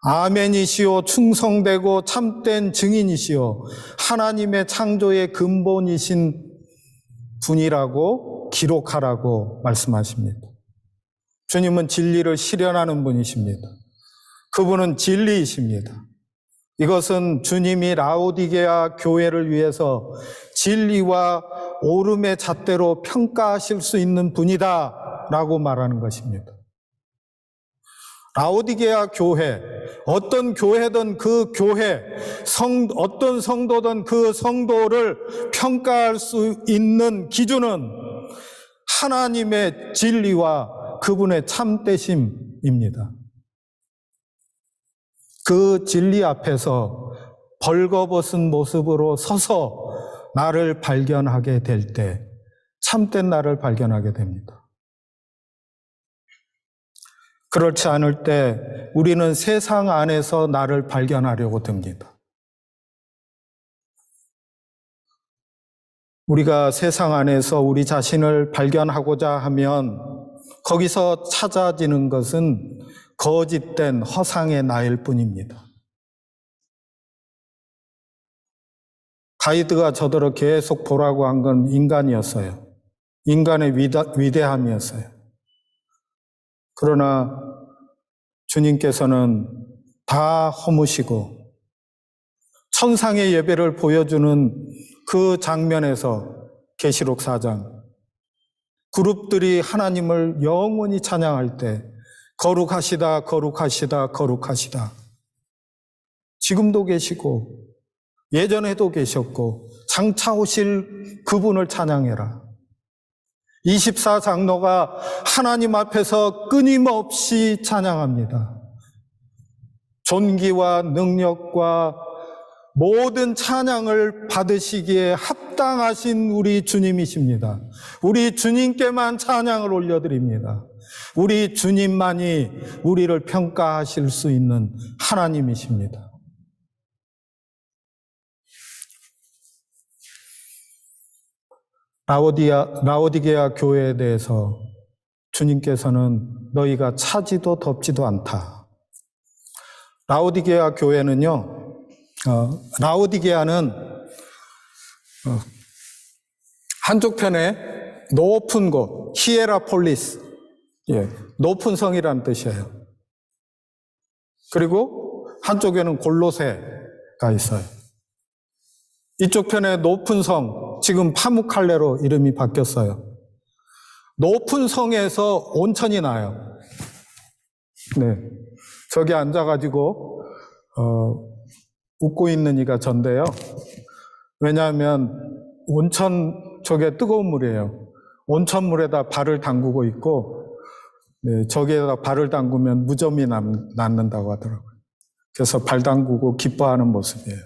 아멘이시오, 충성되고 참된 증인이시오, 하나님의 창조의 근본이신 분이라고 기록하라고 말씀하십니다. 주님은 진리를 실현하는 분이십니다. 그분은 진리이십니다. 이것은 주님이 라오디게아 교회를 위해서 진리와 옳음의 잣대로 평가하실 수 있는 분이다 라고 말하는 것입니다. 라오디게아 교회, 어떤 교회든 그 교회, 어떤 성도든 그 성도를 평가할 수 있는 기준은 하나님의 진리와 그분의 참되심입니다. 그 진리 앞에서 벌거벗은 모습으로 서서 나를 발견하게 될 때 참된 나를 발견하게 됩니다. 그렇지 않을 때 우리는 세상 안에서 나를 발견하려고 듭니다. 우리가 세상 안에서 우리 자신을 발견하고자 하면 거기서 찾아지는 것은 거짓된 허상의 나일 뿐입니다. 다윗가 저더러 계속 보라고 한 건 인간이었어요. 인간의 위대함이었어요. 그러나 주님께서는 다 허무시고 천상의 예배를 보여주는 그 장면에서 계시록 4장 그룹들이 하나님을 영원히 찬양할 때 거룩하시다, 거룩하시다, 거룩하시다. 지금도 계시고 예전에도 계셨고 장차 오실 그분을 찬양해라. 24장로가 하나님 앞에서 끊임없이 찬양합니다. 존귀와 능력과 모든 찬양을 받으시기에 합당하신 우리 주님이십니다. 우리 주님께만 찬양을 올려드립니다. 우리 주님만이 우리를 평가하실 수 있는 하나님이십니다. 라오디게아 교회에 대해서 주님께서는 너희가 차지도 덥지도 않다. 라오디게아 교회는요, 라오디게아는 한쪽 편에 높은 곳, 히에라폴리스, 높은 성이라는 뜻이에요. 그리고 한쪽에는 골로새가 있어요. 이쪽 편에 높은 성, 지금 파무칼레로 이름이 바뀌었어요. 높은 성에서 온천이 나요. 네, 저기 앉아가지고 웃고 있는 이가 전데요. 왜냐하면 온천 쪽에 뜨거운 물이에요. 온천물에다 발을 담그고 있고, 네, 저기에다 발을 담그면 무좀이 낫는다고 하더라고요. 그래서 발 담그고 기뻐하는 모습이에요.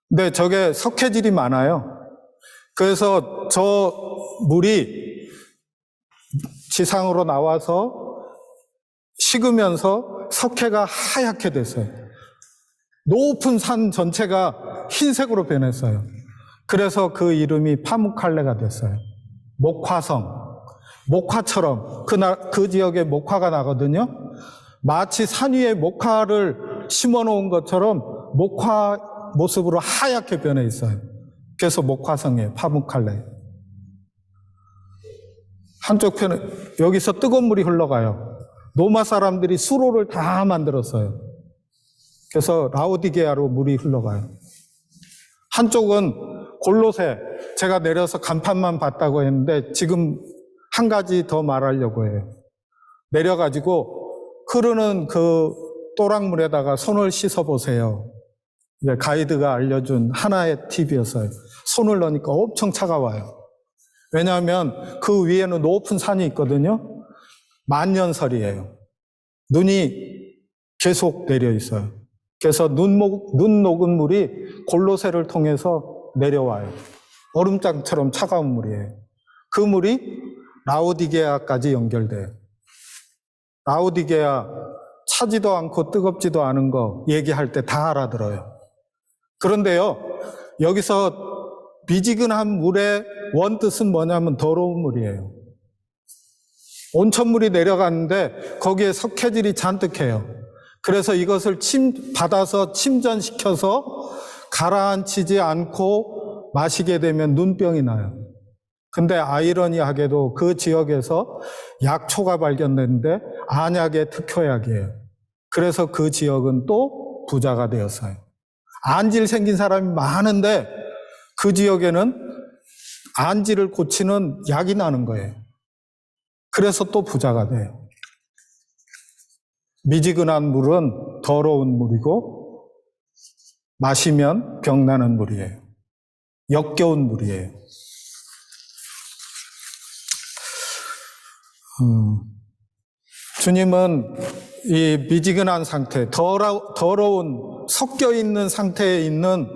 근데 저게 석회질이 많아요. 그래서 저 물이 지상으로 나와서 식으면서 석회가 하얗게 됐어요. 높은 산 전체가 흰색으로 변했어요. 그래서 그 이름이 파무칼레가 됐어요. 목화성. 목화처럼 그 지역에 목화가 나거든요. 마치 산 위에 목화를 심어 놓은 것처럼 목화 모습으로 하얗게 변해 있어요. 그래서 목화성이에요. 파무칼레. 한쪽 편에 여기서 뜨거운 물이 흘러가요. 로마 사람들이 수로를 다 만들었어요. 그래서 라오디게아로 물이 흘러가요. 한쪽은 골로새, 제가 내려서 간판만 봤다고 했는데 지금 한 가지 더 말하려고 해요. 내려가지고 흐르는 그 또랑물에다가 손을 씻어보세요. 가이드가 알려준 하나의 팁이었어요. 손을 넣으니까 엄청 차가워요. 왜냐하면 그 위에는 높은 산이 있거든요. 만년설이에요. 눈이 계속 내려 있어요. 그래서 눈 녹은 물이 골로새를 통해서 내려와요. 얼음장처럼 차가운 물이에요. 그 물이 라오디게아까지 연결돼요. 라오디게아 차지도 않고 뜨겁지도 않은 거 얘기할 때 다 알아들어요. 그런데요, 여기서 미지근한 물의 원뜻은 뭐냐면 더러운 물이에요. 온천물이 내려가는데 거기에 석회질이 잔뜩해요. 그래서 이것을 받아서 침전시켜서 가라앉히지 않고 마시게 되면 눈병이 나요. 근데 아이러니하게도 그 지역에서 약초가 발견됐는데 안약의 특효약이에요. 그래서 그 지역은 또 부자가 되었어요. 안질 생긴 사람이 많은데 그 지역에는 안질을 고치는 약이 나는 거예요. 그래서 또 부자가 돼요. 미지근한 물은 더러운 물이고 마시면 병나는 물이에요. 역겨운 물이에요. 주님은 이 미지근한 상태, 더러운 섞여 있는 상태에 있는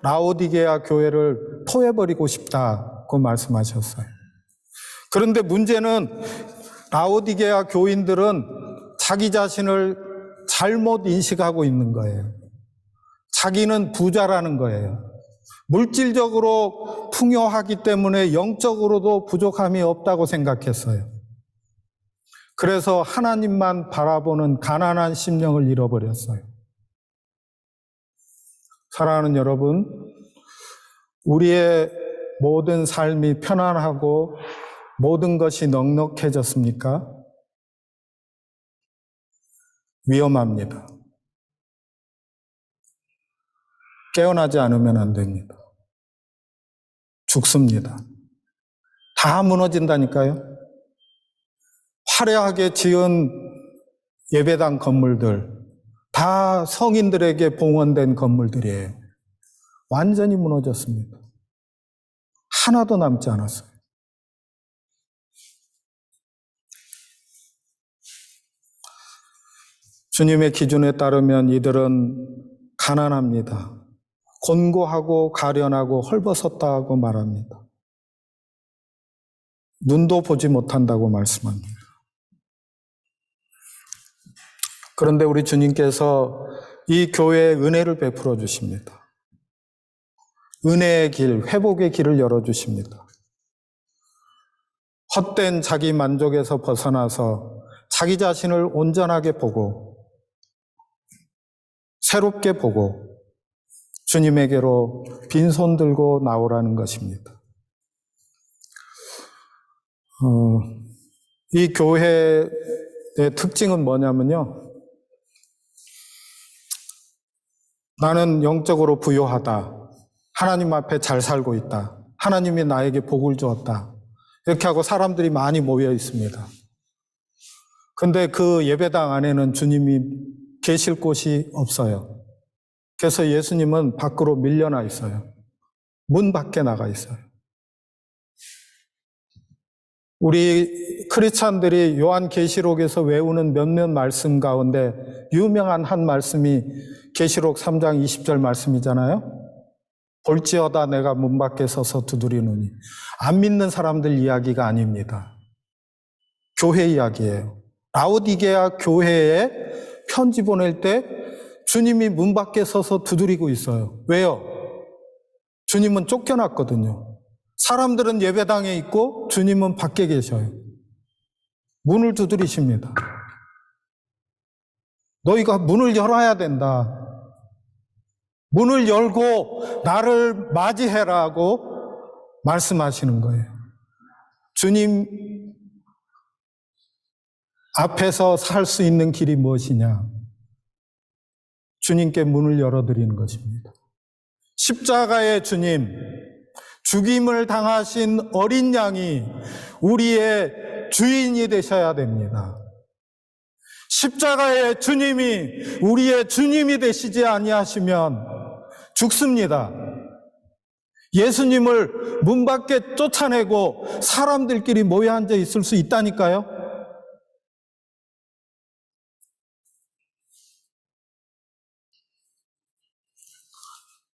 라오디게아 교회를 토해버리고 싶다고 말씀하셨어요. 그런데 문제는 라오디게아 교인들은 자기 자신을 잘못 인식하고 있는 거예요. 자기는 부자라는 거예요. 물질적으로 풍요하기 때문에 영적으로도 부족함이 없다고 생각했어요. 그래서 하나님만 바라보는 가난한 심령을 잃어버렸어요. 사랑하는 여러분, 우리의 모든 삶이 편안하고 모든 것이 넉넉해졌습니까? 위험합니다. 깨어나지 않으면 안 됩니다. 죽습니다. 다 무너진다니까요. 화려하게 지은 예배당 건물들, 다 성인들에게 봉헌된 건물들이에요. 완전히 무너졌습니다. 하나도 남지 않았어요. 주님의 기준에 따르면 이들은 가난합니다. 곤고하고 가련하고 헐벗었다고 말합니다. 눈도 보지 못한다고 말씀합니다. 그런데 우리 주님께서 이 교회에 은혜를 베풀어 주십니다. 은혜의 길, 회복의 길을 열어주십니다. 헛된 자기 만족에서 벗어나서 자기 자신을 온전하게 보고 새롭게 보고 주님에게로 빈손 들고 나오라는 것입니다. 이 교회의 특징은 뭐냐면요. 나는 영적으로 부유하다. 하나님 앞에 잘 살고 있다. 하나님이 나에게 복을 주었다. 이렇게 하고 사람들이 많이 모여 있습니다. 근데 그 예배당 안에는 주님이 계실 곳이 없어요. 그래서 예수님은 밖으로 밀려나 있어요. 문 밖에 나가 있어요. 우리 크리스찬들이 요한계시록에서 외우는 몇몇 말씀 가운데 유명한 한 말씀이 계시록 3장 20절 말씀이잖아요. 볼지어다 내가 문 밖에 서서 두드리노니. 안 믿는 사람들 이야기가 아닙니다. 교회 이야기예요. 라오디게아 교회에 편지 보낼 때 주님이 문 밖에 서서 두드리고 있어요. 왜요? 주님은 쫓겨났거든요. 사람들은 예배당에 있고 주님은 밖에 계셔요. 문을 두드리십니다. 너희가 문을 열어야 된다. 문을 열고 나를 맞이해라고 말씀하시는 거예요. 주님 앞에서 살 수 있는 길이 무엇이냐? 주님께 문을 열어드리는 것입니다. 십자가의 주님, 죽임을 당하신 어린 양이 우리의 주인이 되셔야 됩니다. 십자가의 주님이 우리의 주님이 되시지 아니하시면 죽습니다. 예수님을 문 밖에 쫓아내고 사람들끼리 모여 앉아 있을 수 있다니까요.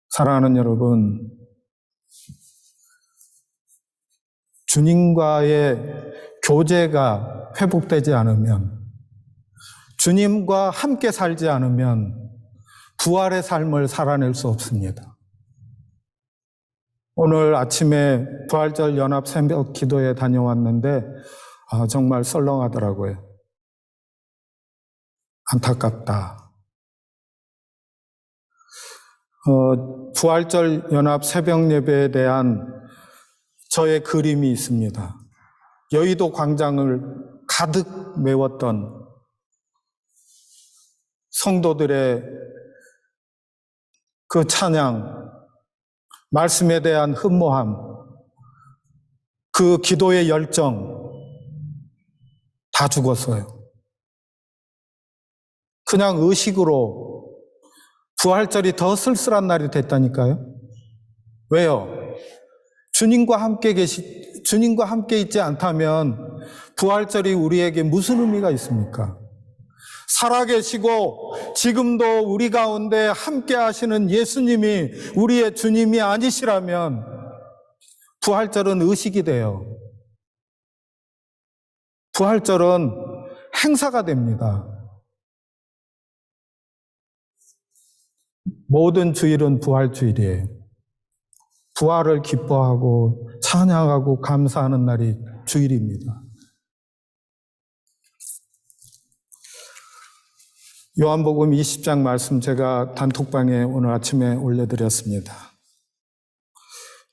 사랑하는 여러분, 주님과의 교제가 회복되지 않으면, 주님과 함께 살지 않으면 부활의 삶을 살아낼 수 없습니다. 오늘 아침에 부활절 연합 새벽 기도에 다녀왔는데 정말 썰렁하더라고요. 안타깝다. 부활절 연합 새벽 예배에 대한 저의 그림이 있습니다. 여의도 광장을 가득 메웠던 성도들의 그 찬양, 말씀에 대한 흠모함, 그 기도의 열정 다 죽었어요. 그냥 의식으로 부활절이 더 쓸쓸한 날이 됐다니까요. 왜요? 주님과 함께 있지 않다면 부활절이 우리에게 무슨 의미가 있습니까? 살아계시고 지금도 우리 가운데 함께 하시는 예수님이 우리의 주님이 아니시라면 부활절은 의식이 돼요. 부활절은 행사가 됩니다. 모든 주일은 부활주일이에요. 부활을 기뻐하고 찬양하고 감사하는 날이 주일입니다. 요한복음 20장 말씀 제가 단톡방에 오늘 아침에 올려드렸습니다.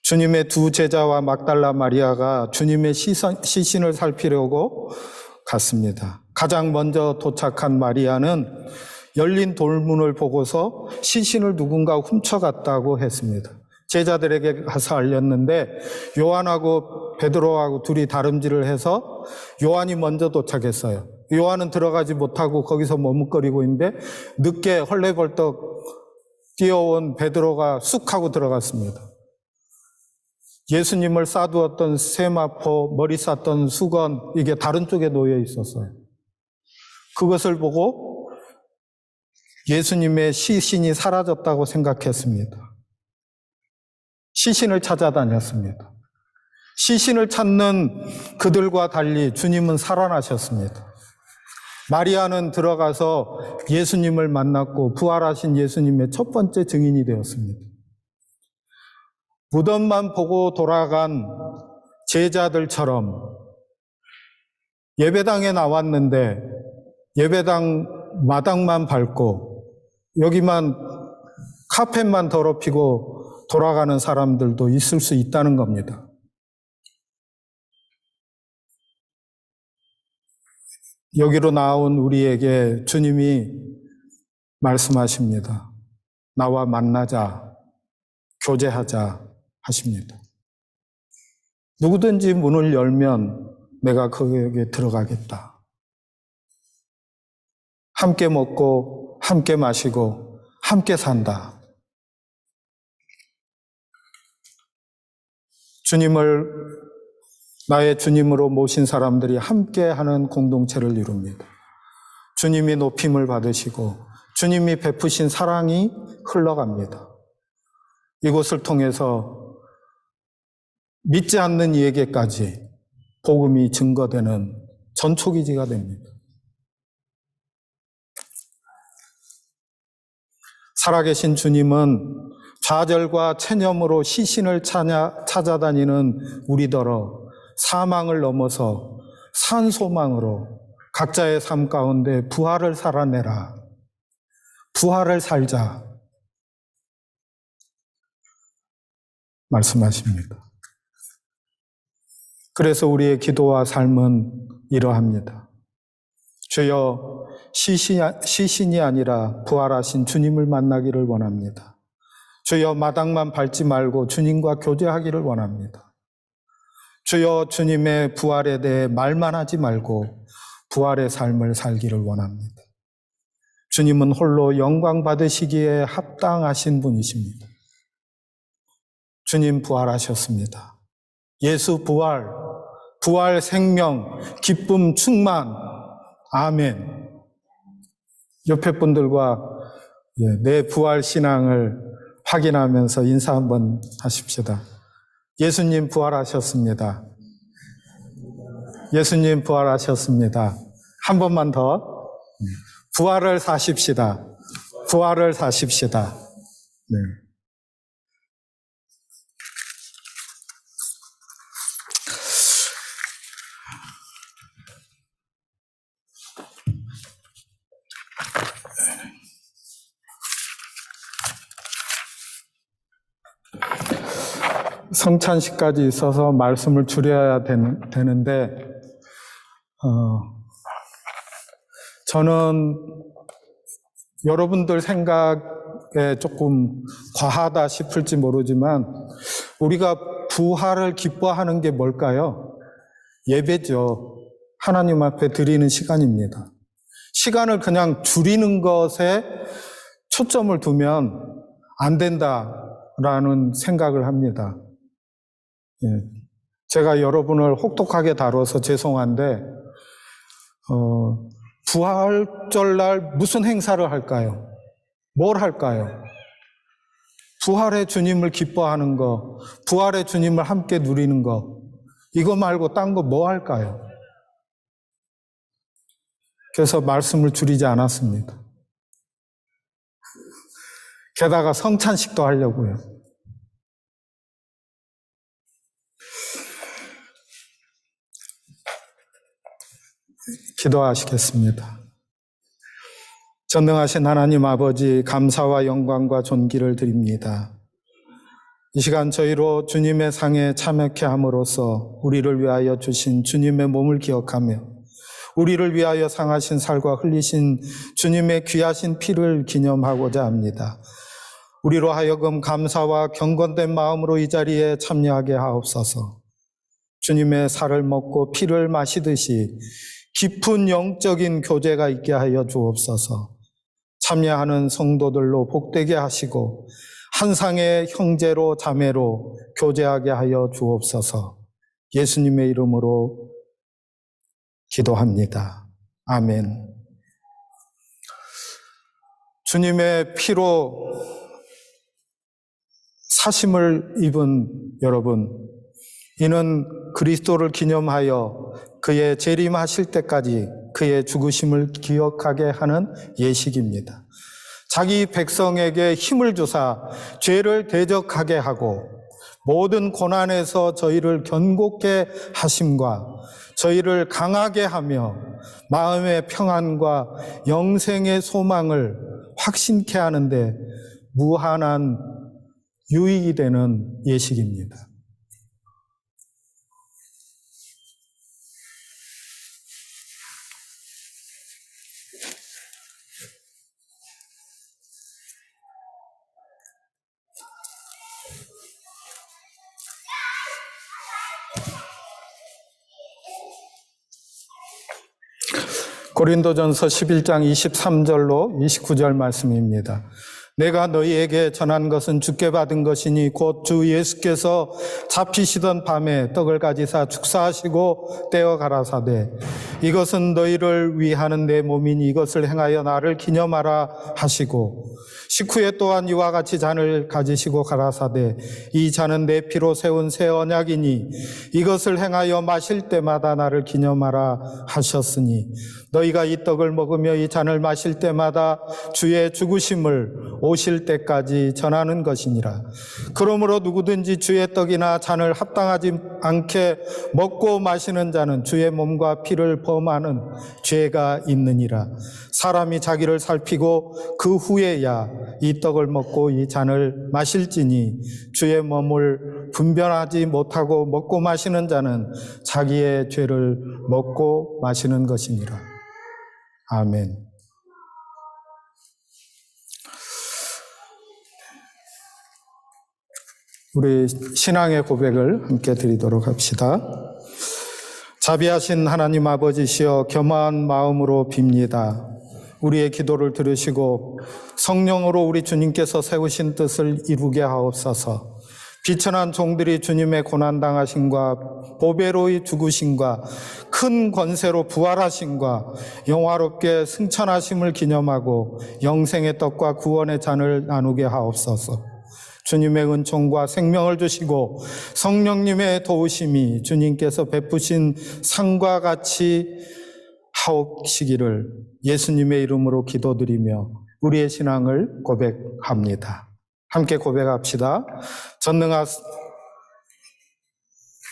주님의 두 제자와 막달라 마리아가 주님의 시신을 살피려고 갔습니다. 가장 먼저 도착한 마리아는 열린 돌문을 보고서 시신을 누군가 훔쳐갔다고 했습니다. 제자들에게 가서 알렸는데 요한하고 베드로하고 둘이 다름질을 해서 요한이 먼저 도착했어요. 요한은 들어가지 못하고 거기서 머뭇거리고 있는데 늦게 헐레벌떡 뛰어온 베드로가 쑥 하고 들어갔습니다. 예수님을 싸두었던 세마포, 머리 쌌던 수건, 이게 다른 쪽에 놓여 있었어요. 그것을 보고 예수님의 시신이 사라졌다고 생각했습니다. 시신을 찾아다녔습니다. 시신을 찾는 그들과 달리 주님은 살아나셨습니다. 마리아는 들어가서 예수님을 만났고 부활하신 예수님의 첫 번째 증인이 되었습니다. 무덤만 보고 돌아간 제자들처럼 예배당에 나왔는데 예배당 마당만 밟고 여기만 카펫만 더럽히고 돌아가는 사람들도 있을 수 있다는 겁니다. 여기로 나온 우리에게 주님이 말씀하십니다. 나와 만나자, 교제하자 하십니다. 누구든지 문을 열면 내가 거기에 들어가겠다. 함께 먹고 함께 마시고 함께 산다. 주님을 나의 주님으로 모신 사람들이 함께하는 공동체를 이룹니다. 주님이 높임을 받으시고 주님이 베푸신 사랑이 흘러갑니다. 이곳을 통해서 믿지 않는 이에게까지 복음이 증거되는 전초기지가 됩니다. 살아계신 주님은 좌절과 체념으로 시신을 찾아다니는 우리더러 사망을 넘어서 산소망으로 각자의 삶 가운데 부활을 살아내라. 부활을 살자. 말씀하십니다. 그래서 우리의 기도와 삶은 이러합니다. 주여, 시신이 아니라 부활하신 주님을 만나기를 원합니다. 주여, 마당만 밟지 말고 주님과 교제하기를 원합니다. 주여, 주님의 부활에 대해 말만 하지 말고 부활의 삶을 살기를 원합니다. 주님은 홀로 영광 받으시기에 합당하신 분이십니다. 주님 부활하셨습니다. 예수 부활, 부활 생명, 기쁨 충만, 아멘. 옆에 분들과 내 부활 신앙을 확인하면서 인사 한번 하십시다. 예수님 부활하셨습니다. 예수님 부활하셨습니다. 한 번만 더. 부활을 사십시다. 부활을 사십시다. 네. 성찬식까지 있어서 말씀을 줄여야 되는데 저는 여러분들 생각에 조금 과하다 싶을지 모르지만 우리가 부활을 기뻐하는 게 뭘까요? 예배죠. 하나님 앞에 드리는 시간입니다. 시간을 그냥 줄이는 것에 초점을 두면 안 된다라는 생각을 합니다. 제가 여러분을 혹독하게 다뤄서 죄송한데 부활절날 무슨 행사를 할까요? 뭘 할까요? 부활의 주님을 기뻐하는 거, 부활의 주님을 함께 누리는 거, 이거 말고 딴 거 뭐 할까요? 그래서 말씀을 줄이지 않았습니다. 게다가 성찬식도 하려고요. 기도하시겠습니다. 전능하신 하나님 아버지, 감사와 영광과 존귀를 드립니다. 이 시간 저희로 주님의 상에 참여케 함으로써 우리를 위하여 주신 주님의 몸을 기억하며 우리를 위하여 상하신 살과 흘리신 주님의 귀하신 피를 기념하고자 합니다. 우리로 하여금 감사와 경건된 마음으로 이 자리에 참여하게 하옵소서. 주님의 살을 먹고 피를 마시듯이 깊은 영적인 교제가 있게 하여 주옵소서. 참여하는 성도들로 복되게 하시고 한 상의 형제로 자매로 교제하게 하여 주옵소서. 예수님의 이름으로 기도합니다. 아멘. 주님의 피로 사심을 입은 여러분, 이는 그리스도를 기념하여 그의 재림하실 때까지 그의 죽으심을 기억하게 하는 예식입니다. 자기 백성에게 힘을 주사 죄를 대적하게 하고 모든 고난에서 저희를 견고케 하심과 저희를 강하게 하며 마음의 평안과 영생의 소망을 확신케 하는데 무한한 유익이 되는 예식입니다. 고린도전서 11장 23절로 29절 말씀입니다. 내가 너희에게 전한 것은 주께 받은 것이니 곧 주 예수께서 잡히시던 밤에 떡을 가지사 축사하시고 떼어 가라사대 이것은 너희를 위하는 내 몸이니 이것을 행하여 나를 기념하라 하시고 식후에 또한 이와 같이 잔을 가지시고 가라사대 이 잔은 내 피로 세운 새 언약이니 이것을 행하여 마실 때마다 나를 기념하라 하셨으니 너희가 이 떡을 먹으며 이 잔을 마실 때마다 주의 죽으심을 오실 때까지 전하는 것이니라. 그러므로 누구든지 주의 떡이나 잔을 합당하지 않게 먹고 마시는 자는 주의 몸과 피를 범하는 죄가 있느니라. 사람이 자기를 살피고 그 후에야 이 떡을 먹고 이 잔을 마실지니 주의 몸을 분별하지 못하고 먹고 마시는 자는 자기의 죄를 먹고 마시는 것이니라. 아멘. 우리 신앙의 고백을 함께 드리도록 합시다. 자비하신 하나님 아버지시여 겸허한 마음으로 빕니다. 우리의 기도를 들으시고 성령으로 우리 주님께서 세우신 뜻을 이루게 하옵소서. 비천한 종들이 주님의 고난당하심과 보배로이 죽으심과 큰 권세로 부활하심과 영화롭게 승천하심을 기념하고 영생의 떡과 구원의 잔을 나누게 하옵소서. 주님의 은총과 생명을 주시고 성령님의 도우심이 주님께서 베푸신 상과 같이 하옵시기를 예수님의 이름으로 기도드리며 우리의 신앙을 고백합니다. 함께 고백합시다.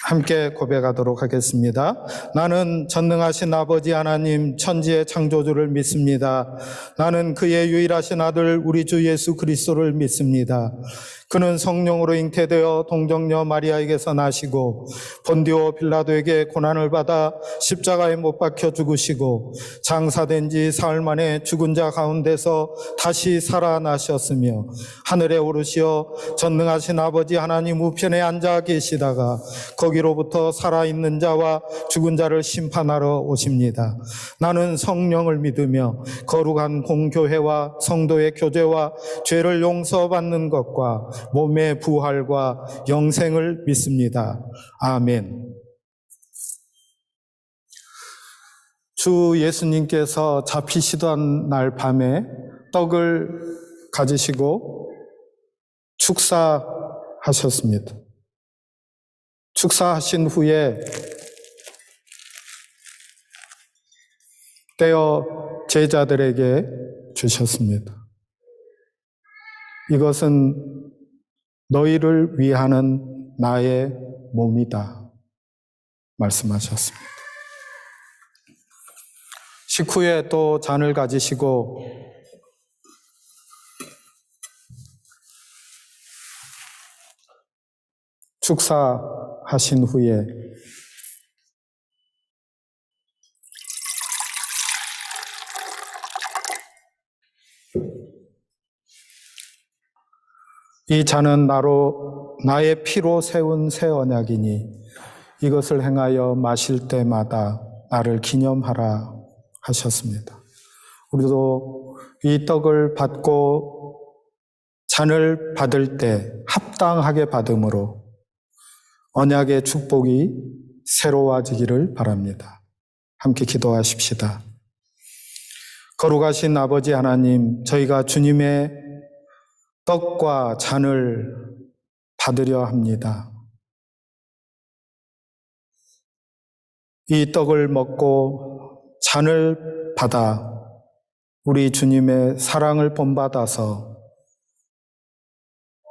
함께 고백하도록 하겠습니다. 나는 전능하신 아버지 하나님 천지의 창조주를 믿습니다. 나는 그의 유일하신 아들 우리 주 예수 그리스도를 믿습니다. 그는 성령으로 잉태되어 동정녀 마리아에게서 나시고 본디오 빌라도에게 고난을 받아 십자가에 못 박혀 죽으시고 장사된 지 사흘 만에 죽은 자 가운데서 다시 살아나셨으며 하늘에 오르시어 전능하신 아버지 하나님 우편에 앉아 계시다가 거기로부터 살아있는 자와 죽은 자를 심판하러 오십니다. 나는 성령을 믿으며 거룩한 공교회와 성도의 교제와 죄를 용서받는 것과 몸의 부활과 영생을 믿습니다. 아멘. 주 예수님께서 잡히시던 날 밤에 떡을 가지시고 축사하셨습니다. 축사하신 후에 떼어 제자들에게 주셨습니다. 이것은 너희를 위하는 나의 몸이다 말씀하셨습니다. 식후에 또 잔을 가지시고 축사하신 후에 이 잔은 나의 피로 세운 새 언약이니 이것을 행하여 마실 때마다 나를 기념하라 하셨습니다. 우리도 이 떡을 받고 잔을 받을 때 합당하게 받음으로 언약의 축복이 새로워지기를 바랍니다. 함께 기도하십시다. 거룩하신 아버지 하나님, 저희가 주님의 떡과 잔을 받으려 합니다. 이 떡을 먹고 잔을 받아 우리 주님의 사랑을 본받아서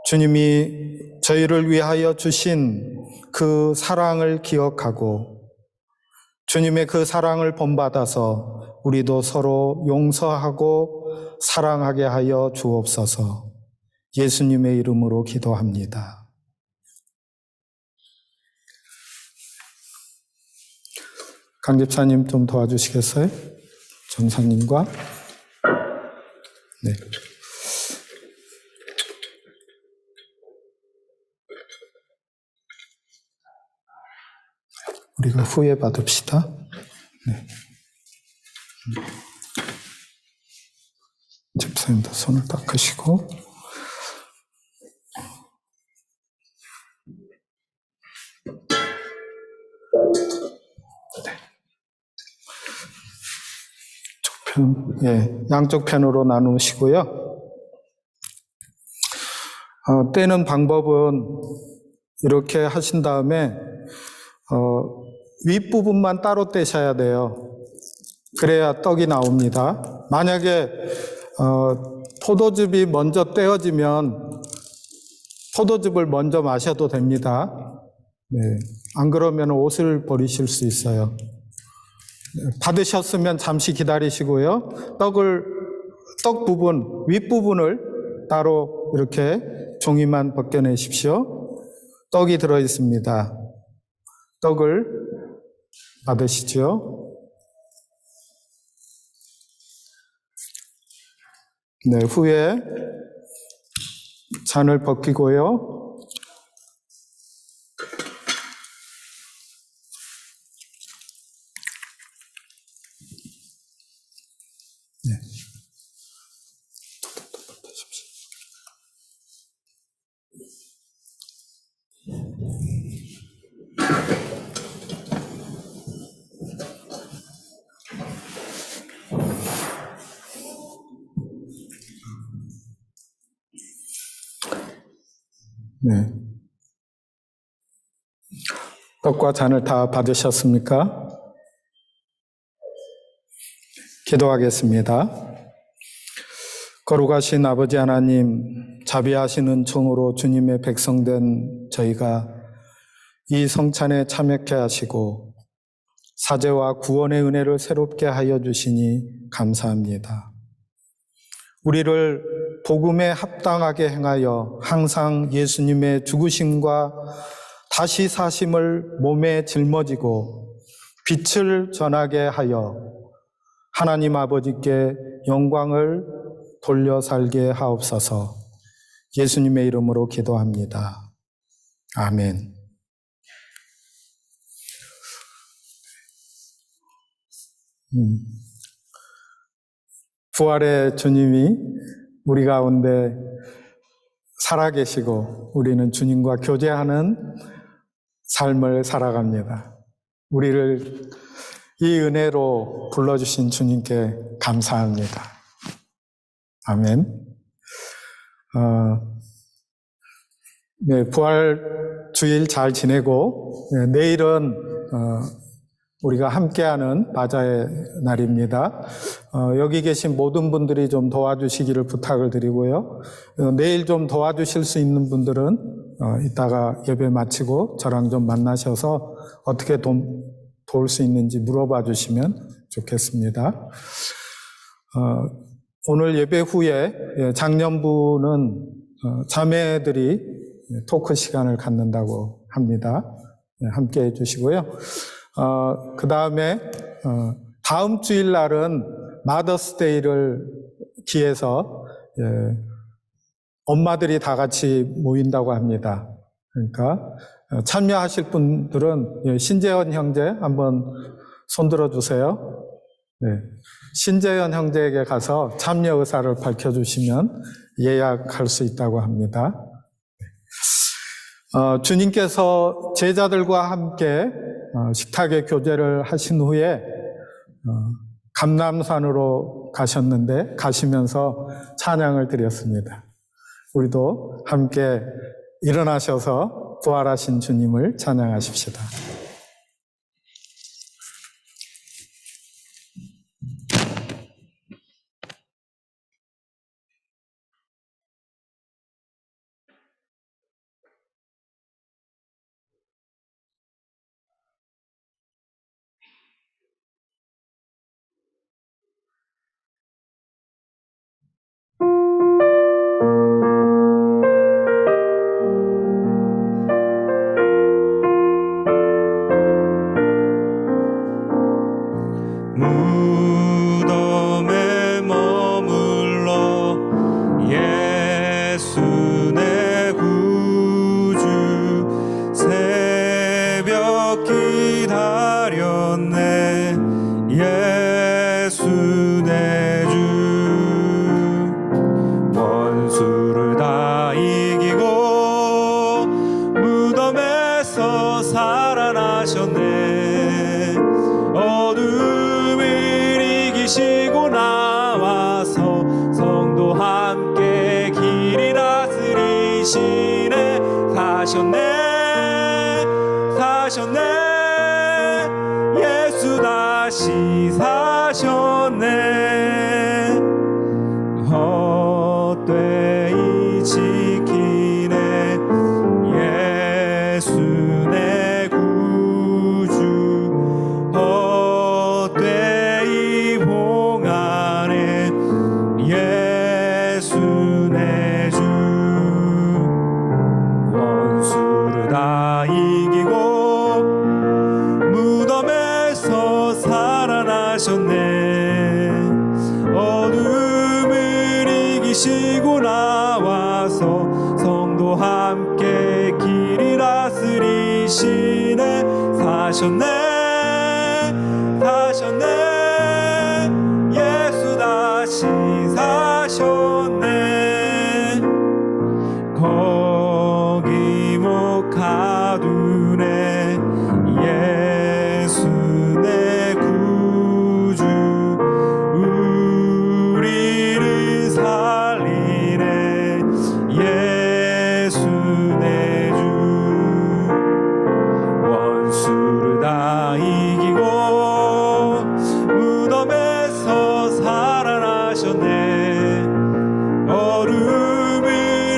주님이 저희를 위하여 주신 그 사랑을 기억하고 주님의 그 사랑을 본받아서 우리도 서로 용서하고 사랑하게 하여 주옵소서. 예수님의 이름으로 기도합니다. 강 집사님 좀 도와주시겠어요? 전사님과. 네. 우리가 후회 받읍시다. 네. 집사님도 손을 닦으시고. 양쪽 편으로 나누시고요. 떼는 방법은 이렇게 하신 다음에 윗부분만 따로 떼셔야 돼요. 그래야 떡이 나옵니다. 만약에 포도즙이 먼저 떼어지면 포도즙을 먼저 마셔도 됩니다. 네. 안 그러면 옷을 버리실 수 있어요. 받으셨으면 잠시 기다리시고요. 떡 부분, 윗부분을 따로 이렇게 종이만 벗겨내십시오. 떡이 들어있습니다. 떡을 받으시죠. 네, 후에 잔을 벗기고요. 네. 네. 떡과 잔을 다 받으셨습니까? 기도하겠습니다. 거룩하신 아버지 하나님, 자비하시는 종으로 주님의 백성된 저희가 이 성찬에 참여케 하시고 사죄와 구원의 은혜를 새롭게 하여 주시니 감사합니다. 우리를 복음에 합당하게 행하여 항상 예수님의 죽으심과 다시 사심을 몸에 짊어지고 빛을 전하게 하여 하나님 아버지께 영광을 돌려 살게 하옵소서. 예수님의 이름으로 기도합니다. 아멘. 부활의 주님이 우리 가운데 살아계시고 우리는 주님과 교제하는 삶을 살아갑니다. 우리를 이 은혜로 불러주신 주님께 감사합니다. 아멘. 네, 부활 주일 잘 지내고 내일은 우리가 함께하는 바자의 날입니다. 여기 계신 모든 분들이 좀 도와주시기를 부탁을 드리고요. 내일 좀 도와주실 수 있는 분들은 이따가 예배 마치고 저랑 좀 만나셔서 어떻게 도울 수 있는지 물어봐 주시면 좋겠습니다. 오늘 예배 후에 장년부는 자매들이 토크 시간을 갖는다고 합니다. 함께 해주시고요. 그 다음에 다음 주일 날은 마더스데이를 기해서 엄마들이 다 같이 모인다고 합니다. 그러니까 참여하실 분들은 신재현 형제 한번 손들어 주세요. 네. 신재현 형제에게 가서 참여 의사를 밝혀주시면 예약할 수 있다고 합니다. 주님께서 제자들과 함께 식탁에 교제를 하신 후에 감람산으로 가셨는데 가시면서 찬양을 드렸습니다. 우리도 함께 일어나셔서 부활하신 주님을 찬양하십시다. 무덤에 머물러 예수 내 구주 새벽 기다렸네 예수 내 주 원수를 다 이기고 무덤에서 살아나셨네 어둠을 이기시고 나와서 성도 함께 길이 다스리시네 사셨네 예수 다시 사셨네 헛되이 지키네 예수 내 구주 헛되이 봉하네 예수 내 주 원수를 다 이기고 무덤에서 살아나셨네 어둠을 이기시고 나와서 성도 함께 길이 다스리시네 사셨네 예수 다시 사셨네 거기 못 가두네 예수 내 구주 우리를 살리네 예수 내 주 원수를 다 이기고 무덤에서 살아나셨네 어둠을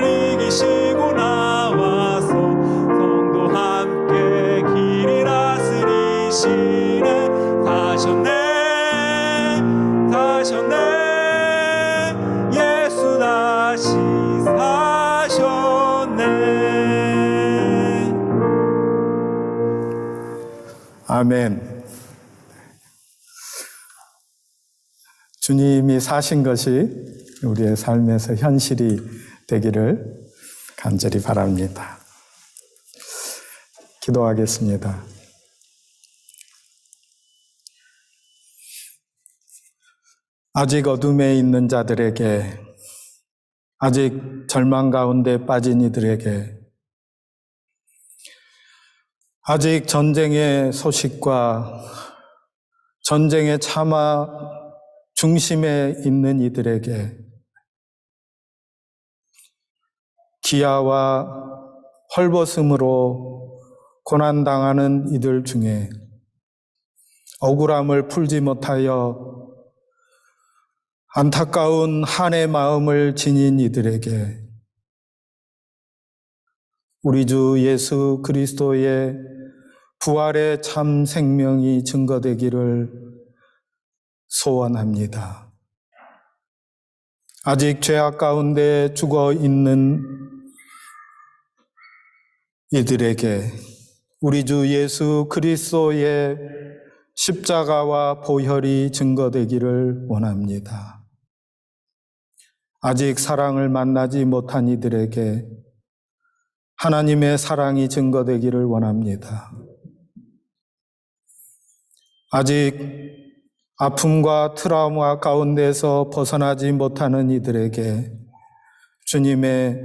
이기시고 나와서 성도 함께 길이 다스리시네 사셨네 예수 다시 사셨네 아멘. 주님이 사신 것이 우리의 삶에서 현실이 되기를 간절히 바랍니다. 기도하겠습니다. 아직 어둠에 있는 자들에게, 아직 절망 가운데 빠진 이들에게, 아직 전쟁의 소식과 전쟁의 참화 중심에 있는 이들에게 기아와 헐벗음으로 고난당하는 이들 중에 억울함을 풀지 못하여 안타까운 한의 마음을 지닌 이들에게 우리 주 예수 그리스도의 부활의 참 생명이 증거되기를 소원합니다. 아직 죄악 가운데 죽어 있는 이들에게 우리 주 예수 그리스도의 십자가와 보혈이 증거되기를 원합니다. 아직 사랑을 만나지 못한 이들에게 하나님의 사랑이 증거되기를 원합니다. 아직 아픔과 트라우마 가운데서 벗어나지 못하는 이들에게 주님의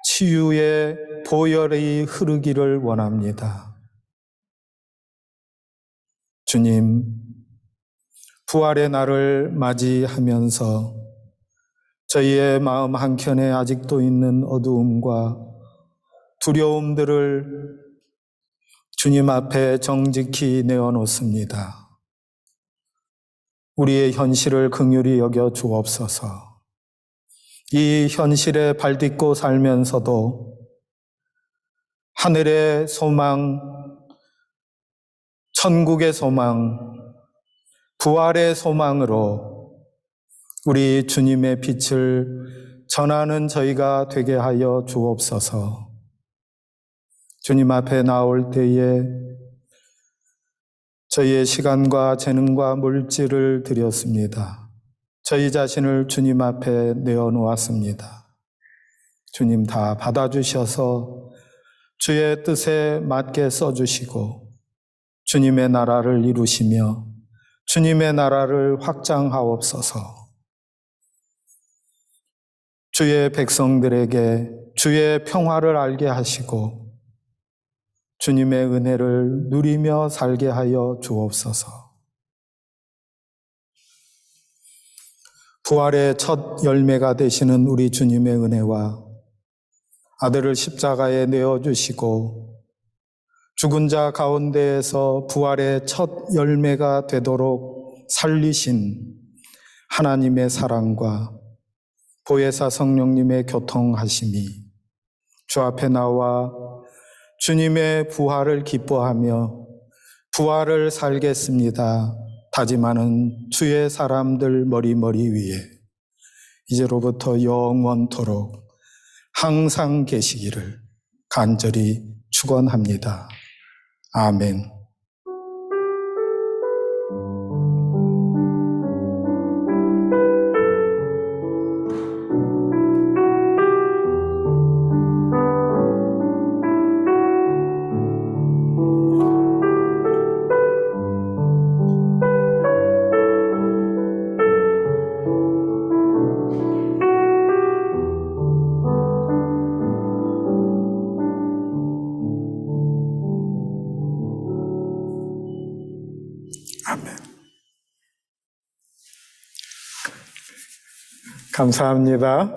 치유의 보혈이 흐르기를 원합니다. 주님, 부활의 날을 맞이하면서 저희의 마음 한켠에 아직도 있는 어두움과 두려움들을 주님 앞에 정직히 내어놓습니다. 우리의 현실을 긍휼히 여겨 주옵소서. 이 현실에 발딛고 살면서도 하늘의 소망, 천국의 소망, 부활의 소망으로 우리 주님의 빛을 전하는 저희가 되게 하여 주옵소서. 주님 앞에 나올 때에 저희의 시간과 재능과 물질을 드렸습니다. 저희 자신을 주님 앞에 내어놓았습니다. 주님 다 받아주셔서 주의 뜻에 맞게 써주시고 주님의 나라를 이루시며 주님의 나라를 확장하옵소서. 주의 백성들에게 주의 평화를 알게 하시고 주님의 은혜를 누리며 살게 하여 주옵소서. 부활의 첫 열매가 되시는 우리 주님의 은혜와 아들을 십자가에 내어주시고 죽은 자 가운데에서 부활의 첫 열매가 되도록 살리신 하나님의 사랑과 보혜사 성령님의 교통하심이 주 앞에 나와 주님의 부활을 기뻐하며 부활을 살겠습니다 다짐하는 주의 사람들 머리머리 위에 이제로부터 영원토록 항상 계시기를 간절히 축원합니다. 아멘. 감사합니다.